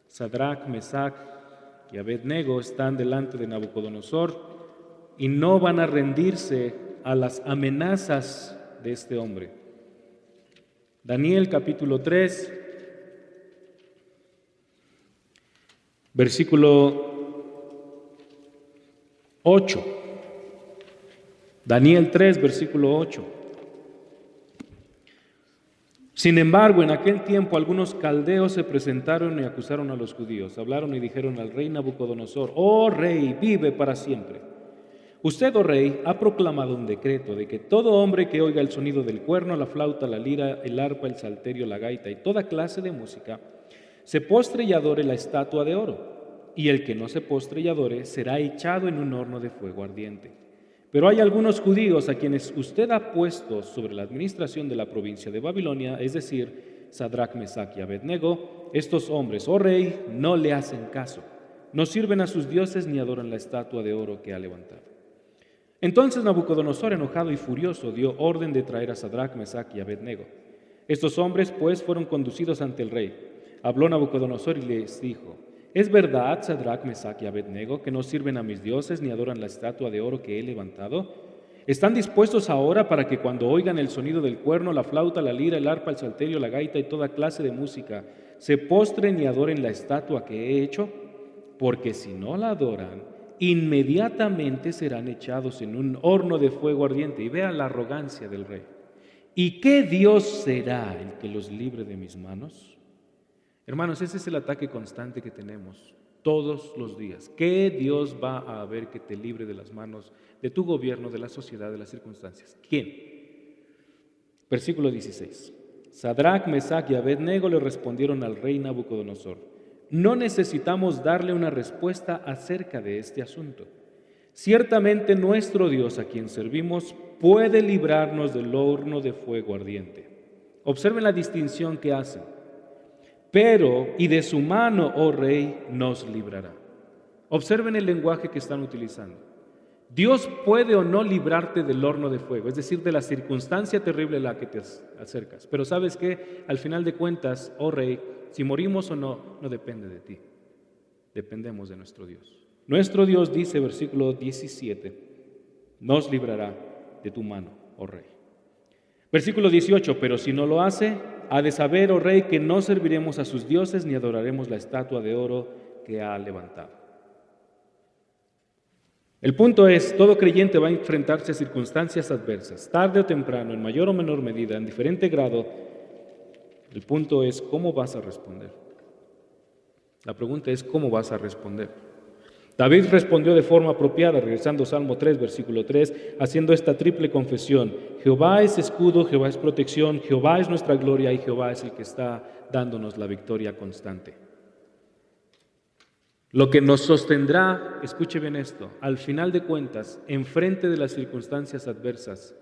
Sadrach, Mesach y Abed-nego están delante de Nabucodonosor y no van a rendirse a las amenazas de este hombre. Daniel capítulo 3, versículo 8. Daniel 3, versículo 8. Sin embargo, en aquel tiempo algunos caldeos se presentaron y acusaron a los judíos. Hablaron y dijeron al rey Nabucodonosor: oh rey, vive para siempre. Usted, oh rey, ha proclamado un decreto de que todo hombre que oiga el sonido del cuerno, la flauta, la lira, el arpa, el salterio, la gaita y toda clase de música, se postre y adore la estatua de oro, y el que no se postre y adore será echado en un horno de fuego ardiente. Pero hay algunos judíos a quienes usted ha puesto sobre la administración de la provincia de Babilonia, es decir, Sadrach, Mesach y Abed-nego. Estos hombres, oh rey, no le hacen caso, no sirven a sus dioses ni adoran la estatua de oro que ha levantado. Entonces Nabucodonosor, enojado y furioso, dio orden de traer a Sadrach, Mesach y Abed-nego. Estos hombres, pues, fueron conducidos ante el rey. Habló Nabucodonosor y les dijo: ¿es verdad, Sadrach, Mesach y Abed-nego, que no sirven a mis dioses ni adoran la estatua de oro que he levantado? ¿Están dispuestos ahora para que cuando oigan el sonido del cuerno, la flauta, la lira, el arpa, el salterio, la gaita y toda clase de música, se postren y adoren la estatua que he hecho? Porque si no la adoran, inmediatamente serán echados en un horno de fuego ardiente. Y vean la arrogancia del rey. ¿Y qué Dios será el que los libre de mis manos? Hermanos, ese es el ataque constante que tenemos todos los días. ¿Qué Dios va a haber que te libre de las manos de tu gobierno, de la sociedad, de las circunstancias? ¿Quién? Versículo 16. Sadrach, Mesach y Abed-nego le respondieron al rey Nabucodonosor: no necesitamos darle una respuesta acerca de este asunto. Ciertamente nuestro Dios, a quien servimos, puede librarnos del horno de fuego ardiente. Observen la distinción que hacen. Pero, y de su mano, oh rey, nos librará. Observen el lenguaje que están utilizando. Dios puede o no librarte del horno de fuego, es decir, de la circunstancia terrible a la que te acercas. Pero ¿sabes qué? Al final de cuentas, oh rey, si morimos o no, no depende de ti. Dependemos de nuestro Dios. Nuestro Dios, dice versículo 17, nos librará de tu mano, oh rey. Versículo 18, pero si no lo hace, ha de saber, oh rey, que no serviremos a sus dioses ni adoraremos la estatua de oro que ha levantado. El punto es, todo creyente va a enfrentarse a circunstancias adversas, tarde o temprano, en mayor o menor medida, en diferente grado. El punto es, ¿cómo vas a responder? La pregunta es, ¿cómo vas a responder? David respondió de forma apropiada, regresando a Salmo 3, versículo 3, haciendo esta triple confesión: Jehová es escudo, Jehová es protección, Jehová es nuestra gloria y Jehová es el que está dándonos la victoria constante. Lo que nos sostendrá, escuche bien esto, al final de cuentas, enfrente de las circunstancias adversas,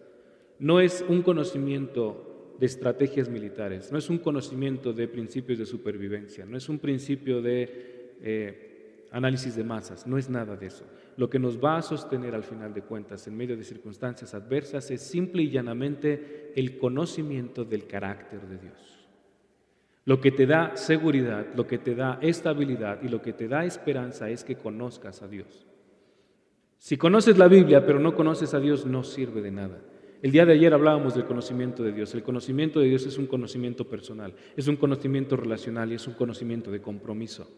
no es un conocimiento de estrategias militares, no es un conocimiento de principios de supervivencia, no es un principio de análisis de masas, no es nada de eso. Lo que nos va a sostener al final de cuentas en medio de circunstancias adversas es simple y llanamente el conocimiento del carácter de Dios. Lo que te da seguridad, lo que te da estabilidad y lo que te da esperanza es que conozcas a Dios. Si conoces la Biblia pero no conoces a Dios, no sirve de nada. El día de ayer hablábamos del conocimiento de Dios. El conocimiento de Dios es un conocimiento personal, es un conocimiento relacional y es un conocimiento de compromiso.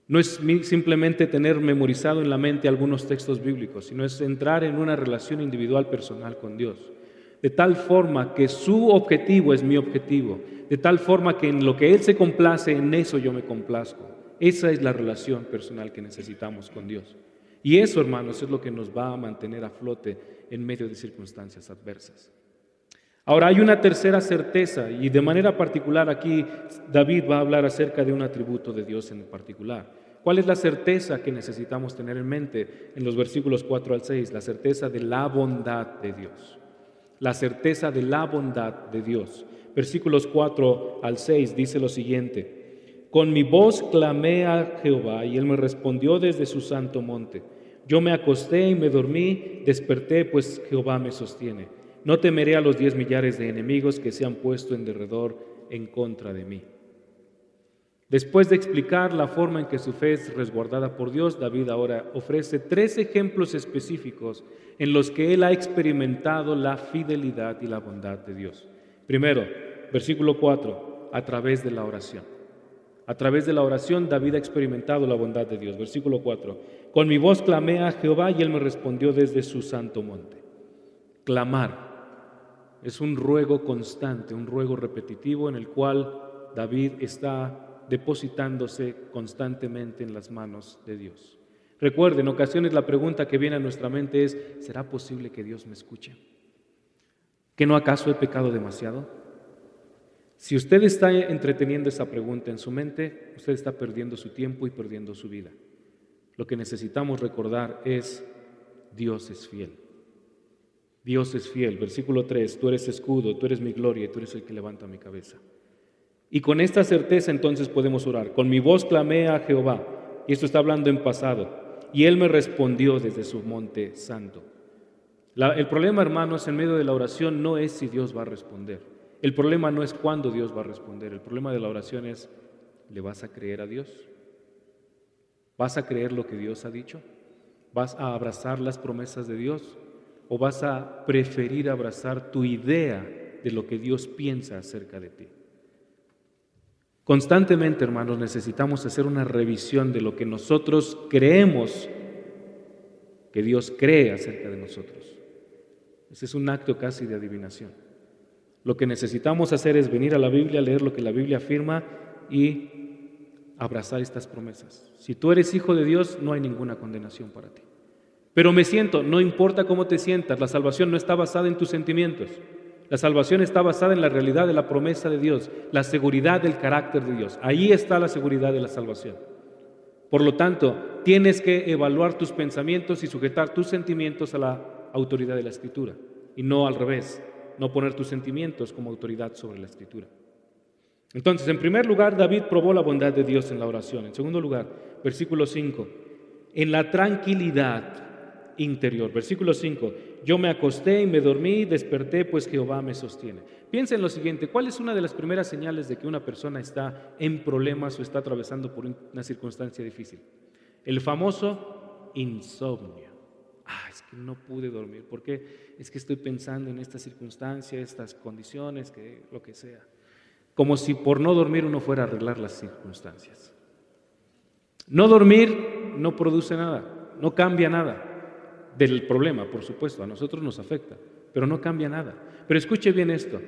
No es simplemente tener memorizado en la mente algunos textos bíblicos, sino es entrar en una relación individual personal con Dios. De tal forma que su objetivo es mi objetivo, de tal forma que en lo que Él se complace, en eso yo me complazco. Esa es la relación personal que necesitamos con Dios. Y eso, hermanos, es lo que nos va a mantener a flote en medio de circunstancias adversas. Ahora, hay una tercera certeza, y de manera particular aquí David va a hablar acerca de un atributo de Dios en particular. ¿Cuál es la certeza que necesitamos tener en mente en los versículos 4 al 6? La certeza de la bondad de Dios. La certeza de la bondad de Dios. Versículos 4 al 6 dice lo siguiente: con mi voz clamé a Jehová y Él me respondió desde su santo monte. Yo me acosté y me dormí, desperté, pues Jehová me sostiene. No temeré a los 10 millares de enemigos que se han puesto en derredor en contra de mí. Después de explicar la forma en que su fe es resguardada por Dios, David ahora ofrece 3 ejemplos específicos en los que él ha experimentado la fidelidad y la bondad de Dios. Primero, versículo 4, a través de la oración. A través de la oración David ha experimentado la bondad de Dios. Versículo 4, con mi voz clamé a Jehová y Él me respondió desde su santo monte. Clamar es un ruego constante, un ruego repetitivo en el cual David está depositándose constantemente en las manos de Dios. Recuerden, en ocasiones la pregunta que viene a nuestra mente es: ¿será posible que Dios me escuche? ¿Que no acaso he pecado demasiado? Si usted está entreteniendo esa pregunta en su mente, usted está perdiendo su tiempo y perdiendo su vida. Lo que necesitamos recordar es: Dios es fiel. Dios es fiel. Versículo 3, tú eres escudo, tú eres mi gloria y tú eres el que levanta mi cabeza. Y con esta certeza entonces podemos orar. Con mi voz clamé a Jehová, y esto está hablando en pasado, y Él me respondió desde su monte santo. El problema, hermanos, en medio de la oración no es si Dios va a responder. El problema no es cuándo Dios va a responder. El problema de la oración es: ¿le vas a creer a Dios? ¿Vas a creer lo que Dios ha dicho? ¿Vas a abrazar las promesas de Dios? ¿O vas a preferir abrazar tu idea de lo que Dios piensa acerca de ti? Constantemente, hermanos, necesitamos hacer una revisión de lo que nosotros creemos que Dios cree acerca de nosotros. Ese es un acto casi de adivinación. Lo que necesitamos hacer es venir a la Biblia, leer lo que la Biblia afirma y abrazar estas promesas. Si tú eres hijo de Dios, no hay ninguna condenación para ti. Pero me siento, no importa cómo te sientas, la salvación no está basada en tus sentimientos. La salvación está basada en la realidad de la promesa de Dios, la seguridad del carácter de Dios. Ahí está la seguridad de la salvación. Por lo tanto, tienes que evaluar tus pensamientos y sujetar tus sentimientos a la autoridad de la Escritura, y no al revés, no poner tus sentimientos como autoridad sobre la Escritura. Entonces, en primer lugar, David probó la bondad de Dios en la oración. En segundo lugar, versículo 5, en la tranquilidad interior. Versículo 5, yo me acosté y me dormí, desperté, pues Jehová me sostiene. Piensa en lo siguiente, ¿cuál es una de las primeras señales de que una persona está en problemas o está atravesando por una circunstancia difícil? El famoso insomnio. Es que no pude dormir, ¿por qué? Es que estoy pensando en esta circunstancia, estas condiciones, que lo que sea. Como si por no dormir uno fuera a arreglar las circunstancias. No dormir no produce nada, no cambia nada del problema, por supuesto, a nosotros nos afecta, pero no cambia nada. Pero escuche bien esto,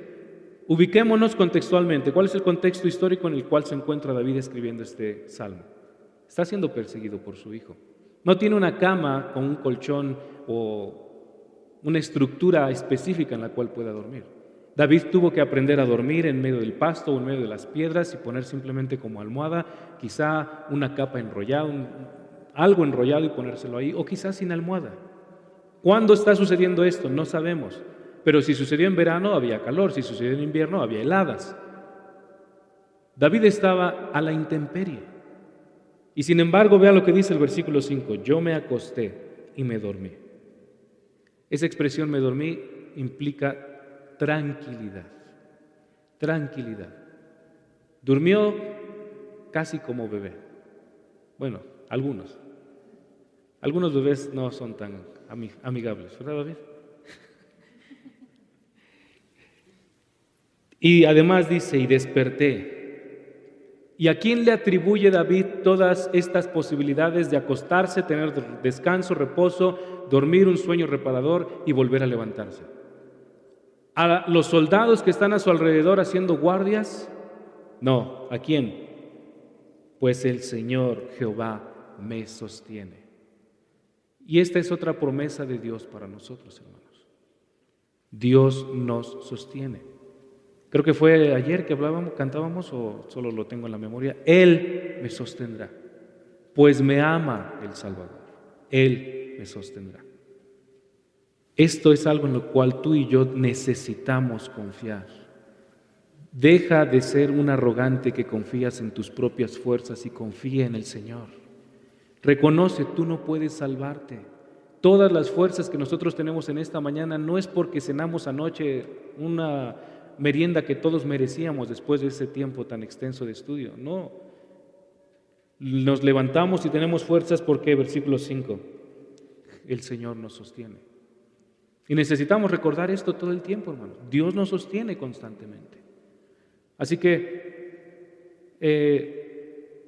ubiquémonos contextualmente. ¿Cuál es el contexto histórico en el cual se encuentra David escribiendo este salmo? Está siendo perseguido por su hijo. No tiene una cama con un colchón o una estructura específica en la cual pueda dormir. David tuvo que aprender a dormir en medio del pasto o en medio de las piedras y poner simplemente como almohada, quizá una capa enrollada, algo enrollado y ponérselo ahí, o quizás sin almohada. ¿Cuándo está sucediendo esto? No sabemos. Pero si sucedió en verano, había calor. Si sucedió en invierno, había heladas. David estaba a la intemperie. Y sin embargo, vea lo que dice el versículo 5. Yo me acosté y me dormí. Esa expresión me dormí implica tranquilidad. Tranquilidad. Durmió casi como bebé. Bueno, algunos. Algunos bebés no son tan amigables, ¿verdad, David? Y además dice, y desperté. ¿Y a quién le atribuye David todas estas posibilidades de acostarse, tener descanso, reposo, dormir un sueño reparador y volver a levantarse? ¿A los soldados que están a su alrededor haciendo guardias? No, ¿a quién? Pues el Señor Jehová me sostiene. Y esta es otra promesa de Dios para nosotros, hermanos. Dios nos sostiene. Creo que fue ayer que cantábamos, o solo lo tengo en la memoria. Él me sostendrá, pues me ama el Salvador. Él me sostendrá. Esto es algo en lo cual tú y yo necesitamos confiar. Deja de ser un arrogante que confías en tus propias fuerzas y confía en el Señor. Reconoce, tú no puedes salvarte. Todas las fuerzas que nosotros tenemos en esta mañana no es porque cenamos anoche una merienda que todos merecíamos después de ese tiempo tan extenso de estudio. No. Nos levantamos y tenemos fuerzas porque, versículo 5, el Señor nos sostiene. Y necesitamos recordar esto todo el tiempo, hermanos. Dios nos sostiene constantemente. Así que,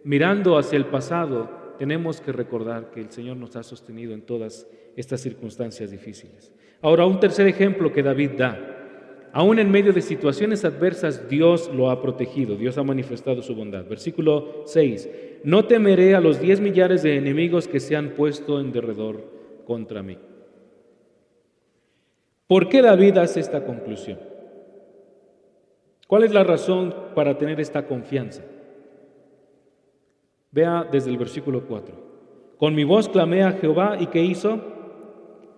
mirando hacia el pasado, tenemos que recordar que el Señor nos ha sostenido en todas estas circunstancias difíciles. Ahora, un tercer ejemplo que David da. Aún en medio de situaciones adversas, Dios lo ha protegido. Dios ha manifestado su bondad. Versículo 6. No temeré a los 10 millares de enemigos que se han puesto en derredor contra mí. ¿Por qué David hace esta conclusión? ¿Cuál es la razón para tener esta confianza? Vea desde el versículo 4. Con mi voz clamé a Jehová, ¿y qué hizo?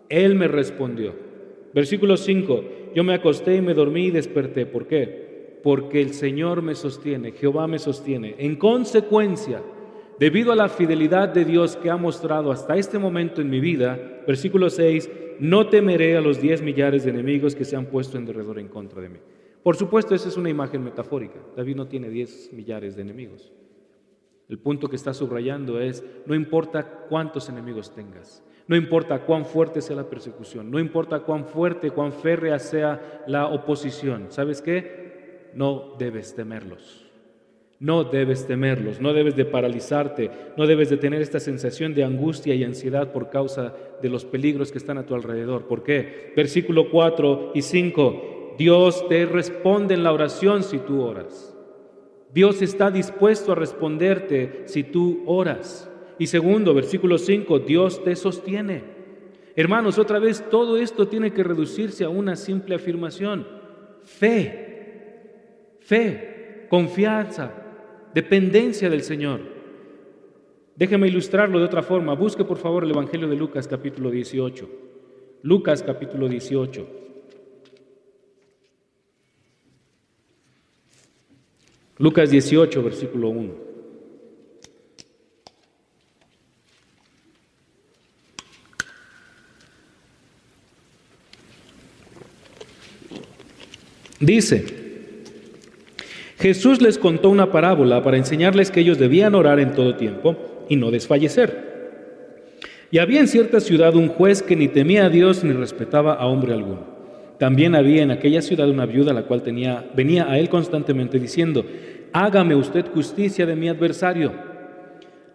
Él me respondió. Versículo 5. Yo me acosté y me dormí y desperté. ¿Por qué? Porque el Señor me sostiene, Jehová me sostiene. En consecuencia, debido a la fidelidad de Dios que ha mostrado hasta este momento en mi vida, versículo 6, no temeré a los 10 millares de enemigos que se han puesto en derredor en contra de mí. Por supuesto, esa es una imagen metafórica. David no tiene 10 millares de enemigos. El punto que está subrayando es, no importa cuántos enemigos tengas, no importa cuán fuerte sea la persecución, no importa cuán fuerte, cuán férrea sea la oposición. ¿Sabes qué? No debes temerlos. No debes temerlos, no debes de paralizarte, no debes de tener esta sensación de angustia y ansiedad por causa de los peligros que están a tu alrededor. ¿Por qué? Versículo 4 y 5, Dios te responde en la oración si tú oras. Dios está dispuesto a responderte si tú oras. Y segundo, versículo 5, Dios te sostiene. Hermanos, otra vez, todo esto tiene que reducirse a una simple afirmación. Fe, confianza, dependencia del Señor. Déjeme ilustrarlo de otra forma. Busque por favor el Evangelio de Lucas capítulo 18. Lucas capítulo 18. Lucas 18, versículo 1. Dice: Jesús les contó una parábola para enseñarles que ellos debían orar en todo tiempo y no desfallecer. Y había en cierta ciudad un juez que ni temía a Dios ni respetaba a hombre alguno. También había en aquella ciudad una viuda la cual venía a él constantemente diciendo: hágame usted justicia de mi adversario.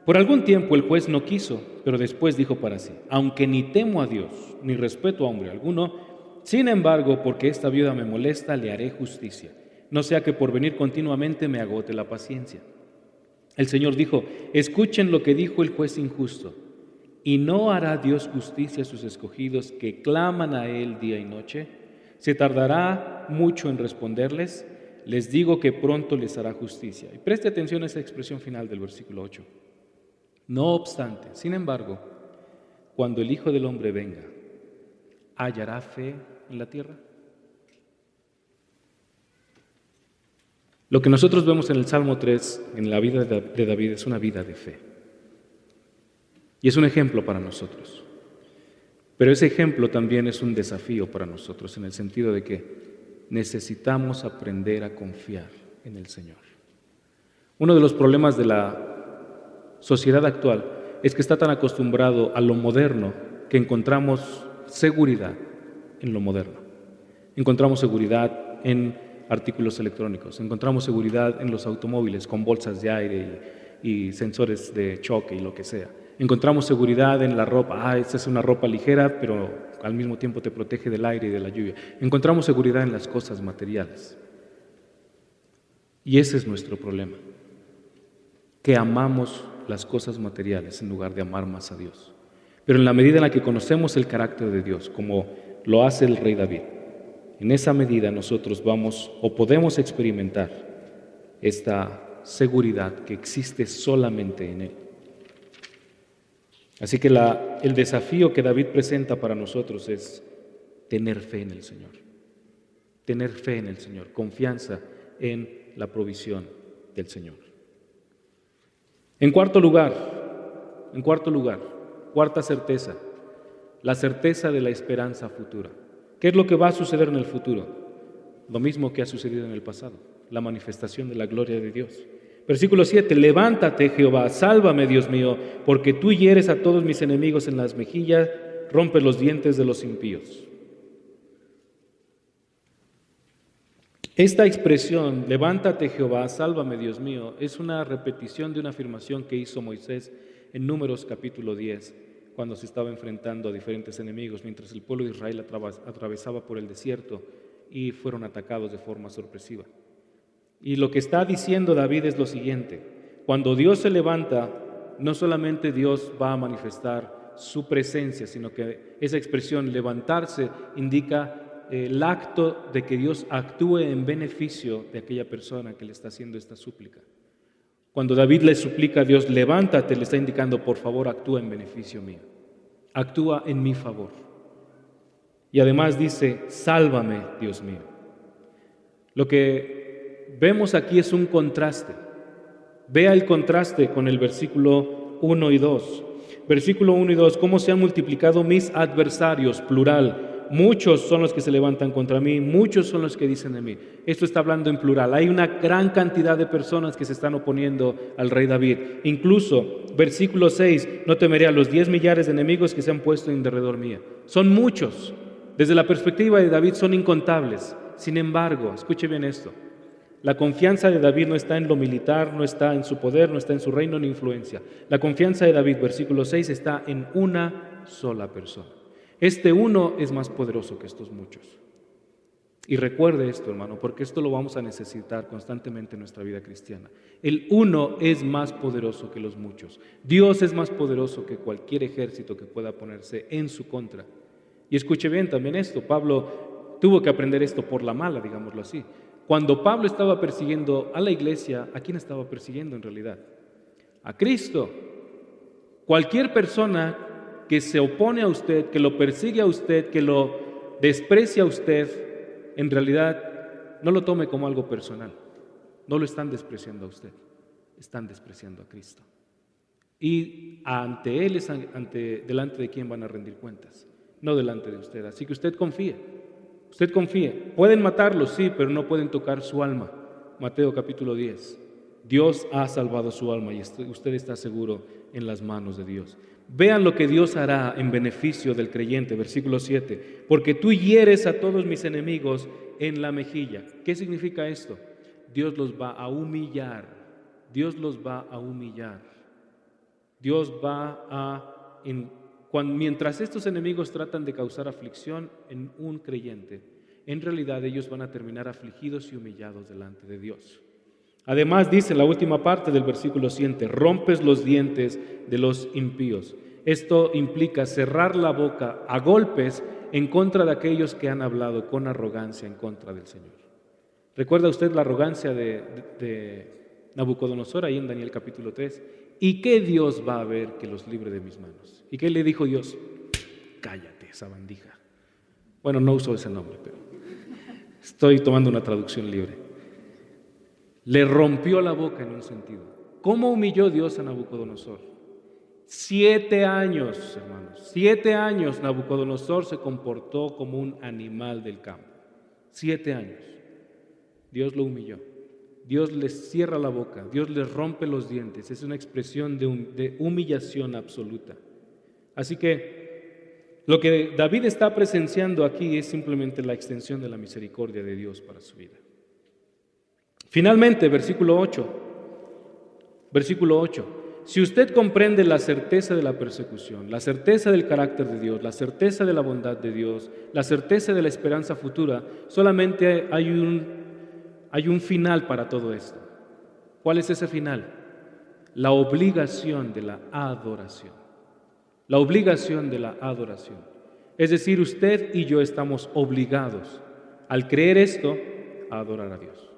Por algún tiempo el juez no quiso, pero después dijo para sí: aunque ni temo a Dios ni respeto a hombre alguno, sin embargo, porque esta viuda me molesta, le haré justicia, no sea que por venir continuamente me agote la paciencia. El Señor dijo: escuchen lo que dijo el juez injusto. ¿Y no hará Dios justicia a sus escogidos que claman a Él día y noche? ¿Se tardará mucho en responderles? Les digo que pronto les hará justicia. Y preste atención a esa expresión final del versículo 8. No obstante, sin embargo, cuando el Hijo del Hombre venga, ¿hallará fe en la tierra? Lo que nosotros vemos en el Salmo 3, en la vida de David, es una vida de fe. Y es un ejemplo para nosotros. Pero ese ejemplo también es un desafío para nosotros, en el sentido de que necesitamos aprender a confiar en el Señor. Uno de los problemas de la sociedad actual es que está tan acostumbrado a lo moderno que encontramos seguridad en lo moderno. Encontramos seguridad en artículos electrónicos, encontramos seguridad en los automóviles con bolsas de aire y sensores de choque y lo que sea. Encontramos seguridad en la ropa. Esta es una ropa ligera, pero al mismo tiempo te protege del aire y de la lluvia. Encontramos seguridad en las cosas materiales. Y ese es nuestro problema, que amamos las cosas materiales en lugar de amar más a Dios. Pero en la medida en la que conocemos el carácter de Dios, como lo hace el rey David, en esa medida nosotros vamos o podemos experimentar esta seguridad que existe solamente en Él. Así que el desafío que David presenta para nosotros es tener fe en el Señor. Tener fe en el Señor, confianza en la provisión del Señor. En cuarto lugar, cuarta certeza, la certeza de la esperanza futura. ¿Qué es lo que va a suceder en el futuro? Lo mismo que ha sucedido en el pasado, la manifestación de la gloria de Dios. Versículo 7, levántate Jehová, sálvame Dios mío, porque tú hieres a todos mis enemigos en las mejillas, rompes los dientes de los impíos. Esta expresión, levántate Jehová, sálvame Dios mío, es una repetición de una afirmación que hizo Moisés en Números capítulo 10, cuando se estaba enfrentando a diferentes enemigos, mientras el pueblo de Israel atravesaba por el desierto y fueron atacados de forma sorpresiva. Y lo que está diciendo David es lo siguiente: cuando Dios se levanta, no solamente Dios va a manifestar su presencia, sino que esa expresión levantarse indica el acto de que Dios actúe en beneficio de aquella persona que le está haciendo esta súplica. Cuando David le suplica a Dios, levántate, le está indicando: por favor, actúa en beneficio mío, actúa en mi favor. Y además dice: sálvame, Dios mío. Lo que vemos aquí es un contraste. Vea el contraste con el versículo 1 y 2. Versículo 1 y 2, ¿cómo se han multiplicado mis adversarios? Plural. Muchos son los que se levantan contra mí, muchos son los que dicen de mí. Esto está hablando en plural. Hay una gran cantidad de personas que se están oponiendo al rey David. Incluso, versículo 6, no temeré a los 10 millares de enemigos que se han puesto en derredor mía. Son muchos. Desde la perspectiva de David son incontables. Sin embargo, escuche bien esto. La confianza de David no está en lo militar, no está en su poder, no está en su reino ni influencia. La confianza de David, versículo 6, está en una sola persona. Este uno es más poderoso que estos muchos. Y recuerde esto, hermano, porque esto lo vamos a necesitar constantemente en nuestra vida cristiana. El uno es más poderoso que los muchos. Dios es más poderoso que cualquier ejército que pueda ponerse en su contra. Y escuche bien también esto, Pablo tuvo que aprender esto por la mala, digámoslo así. Cuando Pablo estaba persiguiendo a la iglesia, ¿a quién estaba persiguiendo en realidad? A Cristo. Cualquier persona que se opone a usted, que lo persigue a usted, que lo desprecia a usted, en realidad no lo tome como algo personal. No lo están despreciando a usted, están despreciando a Cristo. Y ante Él es delante de quién van a rendir cuentas, no delante de usted. Así que usted confíe. Pueden matarlo, sí, pero no pueden tocar su alma. Mateo capítulo 10. Dios ha salvado su alma y usted está seguro en las manos de Dios. Vean lo que Dios hará en beneficio del creyente, versículo 7. Porque tú hieres a todos mis enemigos en la mejilla. ¿Qué significa esto? Dios los va a humillar. Dios los va a humillar. Dios va a... mientras estos enemigos tratan de causar aflicción en un creyente, en realidad ellos van a terminar afligidos y humillados delante de Dios. Además dice la última parte del versículo 7, rompes los dientes de los impíos. Esto implica cerrar la boca a golpes en contra de aquellos que han hablado con arrogancia en contra del Señor. ¿Recuerda usted la arrogancia de Nabucodonosor ahí en Daniel capítulo 3? ¿Y qué Dios va a ver que los libre de mis manos? ¿Y qué le dijo Dios? Cállate, sabandija. Bueno, no uso ese nombre, pero estoy tomando una traducción libre. Le rompió la boca en un sentido. ¿Cómo humilló Dios a Nabucodonosor? 7 años, hermanos. 7 años Nabucodonosor se comportó como un animal del campo. 7 años. Dios lo humilló. Dios les cierra la boca, Dios les rompe los dientes. Es una expresión de humillación absoluta. Así que lo que David está presenciando aquí es simplemente la extensión de la misericordia de Dios para su vida. Finalmente, versículo 8. Si usted comprende la certeza de la persecución, la certeza del carácter de Dios, la certeza de la bondad de Dios, la certeza de la esperanza futura, solamente hay un final para todo esto. ¿Cuál es ese final? La obligación de la adoración. La obligación de la adoración. Es decir, usted y yo estamos obligados, al creer esto, a adorar a Dios,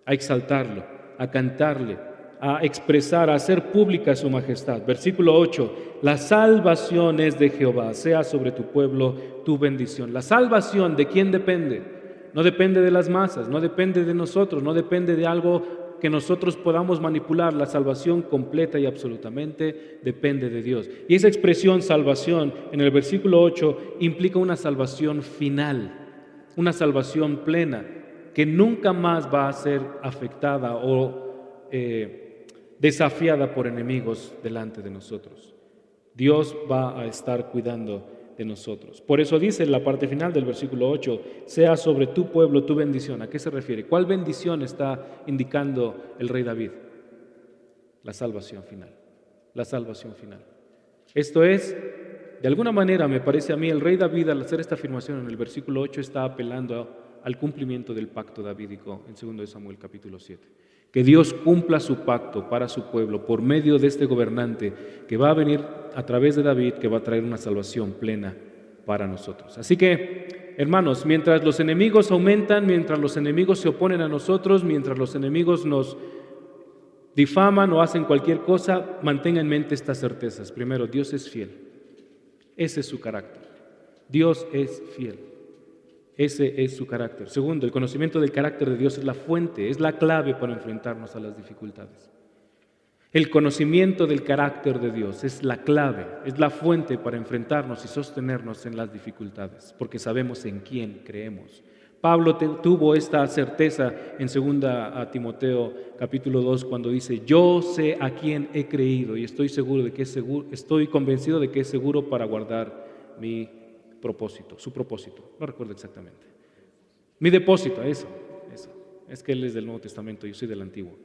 a exaltarlo, a cantarle, a expresar, a hacer pública su majestad. Versículo 8, la salvación es de Jehová, sea sobre tu pueblo tu bendición. La salvación, ¿de quién depende? No depende de las masas, no depende de nosotros, no depende de algo que nosotros podamos manipular. La salvación completa y absolutamente depende de Dios. Y esa expresión salvación en el versículo 8 implica una salvación final, una salvación plena, que nunca más va a ser afectada o desafiada por enemigos delante de nosotros. Dios va a estar cuidando de nosotros. Por eso dice en la parte final del versículo 8, sea sobre tu pueblo tu bendición. ¿A qué se refiere? ¿Cuál bendición está indicando el rey David? La salvación final. La salvación final. Esto es, de alguna manera, me parece a mí, el rey David al hacer esta afirmación en el versículo 8 está apelando al cumplimiento del pacto davídico en 2 de Samuel capítulo 7. Que Dios cumpla su pacto para su pueblo por medio de este gobernante que va a venir a través de David, que va a traer una salvación plena para nosotros. Así que, hermanos, mientras los enemigos aumentan, mientras los enemigos se oponen a nosotros, mientras los enemigos nos difaman o hacen cualquier cosa, mantenga en mente estas certezas. Primero, Dios es fiel. Ese es su carácter. Dios es fiel. Ese es su carácter. Segundo, el conocimiento del carácter de Dios es la fuente, es la clave para enfrentarnos a las dificultades. El conocimiento del carácter de Dios es la clave, es la fuente para enfrentarnos y sostenernos en las dificultades, porque sabemos en quién creemos. Pablo tuvo esta certeza en 2 Timoteo capítulo 2 cuando dice, yo sé a quién he creído y estoy convencido de que es seguro para guardar mi propósito, su propósito, no recuerdo exactamente. Mi depósito, eso. Es que él es del Nuevo Testamento, yo soy del Antiguo.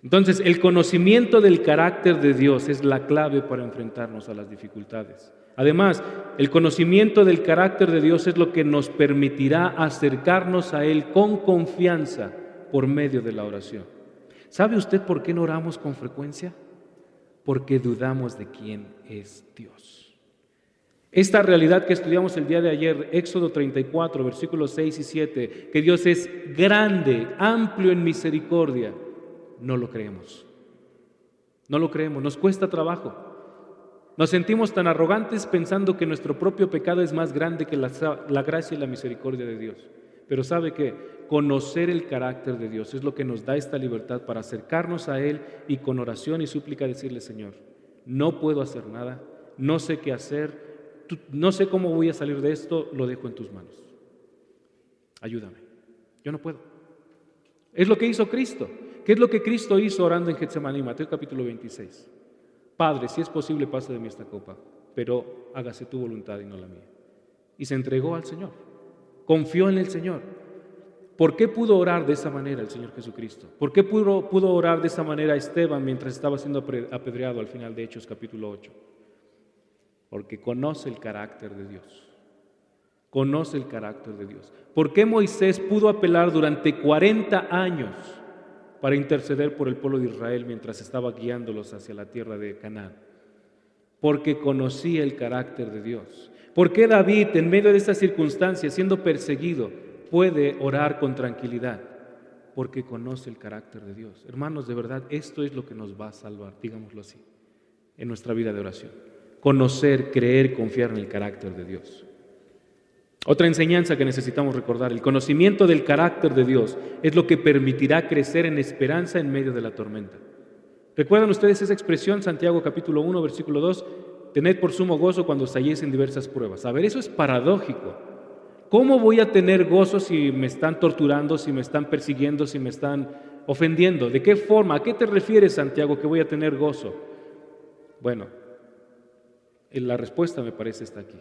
Entonces, el conocimiento del carácter de Dios es la clave para enfrentarnos a las dificultades. Además, el conocimiento del carácter de Dios es lo que nos permitirá acercarnos a Él con confianza por medio de la oración. ¿Sabe usted por qué no oramos con frecuencia? Porque dudamos de quién es Dios. Esta realidad que estudiamos el día de ayer, Éxodo 34, versículos 6 y 7, que Dios es grande, amplio en misericordia, no lo creemos. No lo creemos, nos cuesta trabajo. Nos sentimos tan arrogantes pensando que nuestro propio pecado es más grande que la gracia y la misericordia de Dios. Pero ¿sabe qué? Conocer el carácter de Dios es lo que nos da esta libertad para acercarnos a Él y con oración y súplica decirle: Señor, no puedo hacer nada, no sé qué hacer, no sé cómo voy a salir de esto, lo dejo en tus manos. Ayúdame, yo no puedo. Es lo que hizo Cristo. ¿Qué es lo que Cristo hizo orando en Getsemaní? Mateo capítulo 26. Padre, si es posible, pase de mí esta copa, pero hágase tu voluntad y no la mía. Y se entregó al Señor, confió en el Señor. ¿Por qué pudo orar de esa manera el Señor Jesucristo? ¿Por qué pudo orar de esa manera Esteban mientras estaba siendo apedreado al final de Hechos capítulo 8? Porque conoce el carácter de Dios. Conoce el carácter de Dios. ¿Por qué Moisés pudo apelar durante 40 años para interceder por el pueblo de Israel mientras estaba guiándolos hacia la tierra de Canaán? Porque conocía el carácter de Dios. ¿Por qué David, en medio de estas circunstancias, siendo perseguido, puede orar con tranquilidad? Porque conoce el carácter de Dios. Hermanos, de verdad, esto es lo que nos va a salvar, digámoslo así, en nuestra vida de oración. Conocer, creer, confiar en el carácter de Dios. Otra enseñanza que necesitamos recordar: el conocimiento del carácter de Dios es lo que permitirá crecer en esperanza en medio de la tormenta. ¿Recuerdan ustedes esa expresión, Santiago capítulo 1, versículo 2? Tened por sumo gozo cuando os halléis en diversas pruebas. A ver, eso es paradójico. ¿Cómo voy a tener gozo si me están torturando, si me están persiguiendo, si me están ofendiendo? ¿De qué forma? ¿A qué te refieres, Santiago, que voy a tener gozo? Bueno, la respuesta me parece está aquí.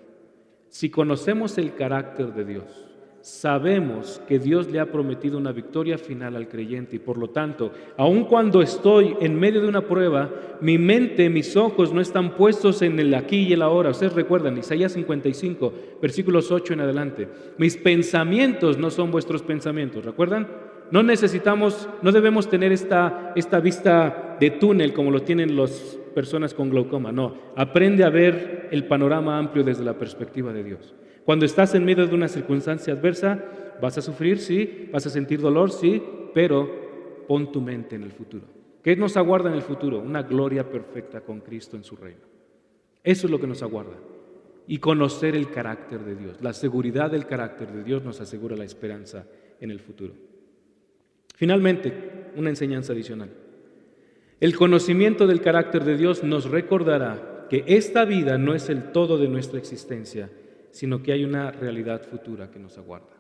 Si conocemos el carácter de Dios, sabemos que Dios le ha prometido una victoria final al creyente y por lo tanto, aun cuando estoy en medio de una prueba, mi mente, mis ojos no están puestos en el aquí y el ahora. Ustedes recuerdan, Isaías 55, versículos 8 en adelante. Mis pensamientos no son vuestros pensamientos, ¿recuerdan? No debemos tener esta vista de túnel como lo tienen las personas con glaucoma. No, aprende a ver el panorama amplio desde la perspectiva de Dios. Cuando estás en medio de una circunstancia adversa, vas a sufrir, sí, vas a sentir dolor, sí, pero pon tu mente en el futuro. ¿Qué nos aguarda en el futuro? Una gloria perfecta con Cristo en su reino. Eso es lo que nos aguarda. Y conocer el carácter de Dios. La seguridad del carácter de Dios nos asegura la esperanza en el futuro. Finalmente, una enseñanza adicional. El conocimiento del carácter de Dios nos recordará que esta vida no es el todo de nuestra existencia, sino que hay una realidad futura que nos aguarda.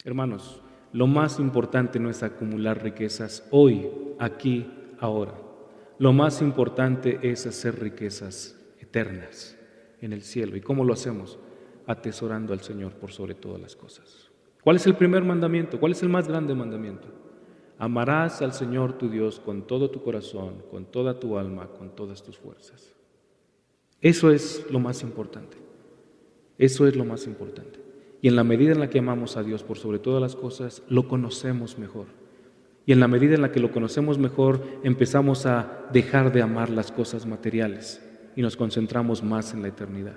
Hermanos, lo más importante no es acumular riquezas hoy, aquí, ahora. Lo más importante es hacer riquezas eternas en el cielo. ¿Y cómo lo hacemos? Atesorando al Señor por sobre todas las cosas. ¿Cuál es el primer mandamiento? ¿Cuál es el más grande mandamiento? Amarás al Señor tu Dios con todo tu corazón, con toda tu alma, con todas tus fuerzas. Eso es lo más importante. Eso es lo más importante. Y en la medida en la que amamos a Dios por sobre todas las cosas, lo conocemos mejor. Y en la medida en la que lo conocemos mejor, empezamos a dejar de amar las cosas materiales y nos concentramos más en la eternidad.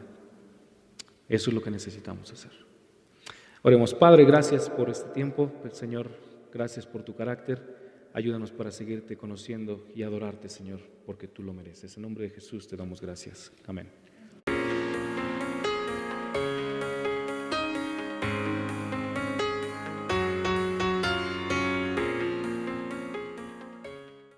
Eso es lo que necesitamos hacer. Oremos. Padre, gracias por este tiempo. Señor, gracias por tu carácter. Ayúdanos para seguirte conociendo y adorarte, Señor, porque tú lo mereces. En nombre de Jesús te damos gracias. Amén.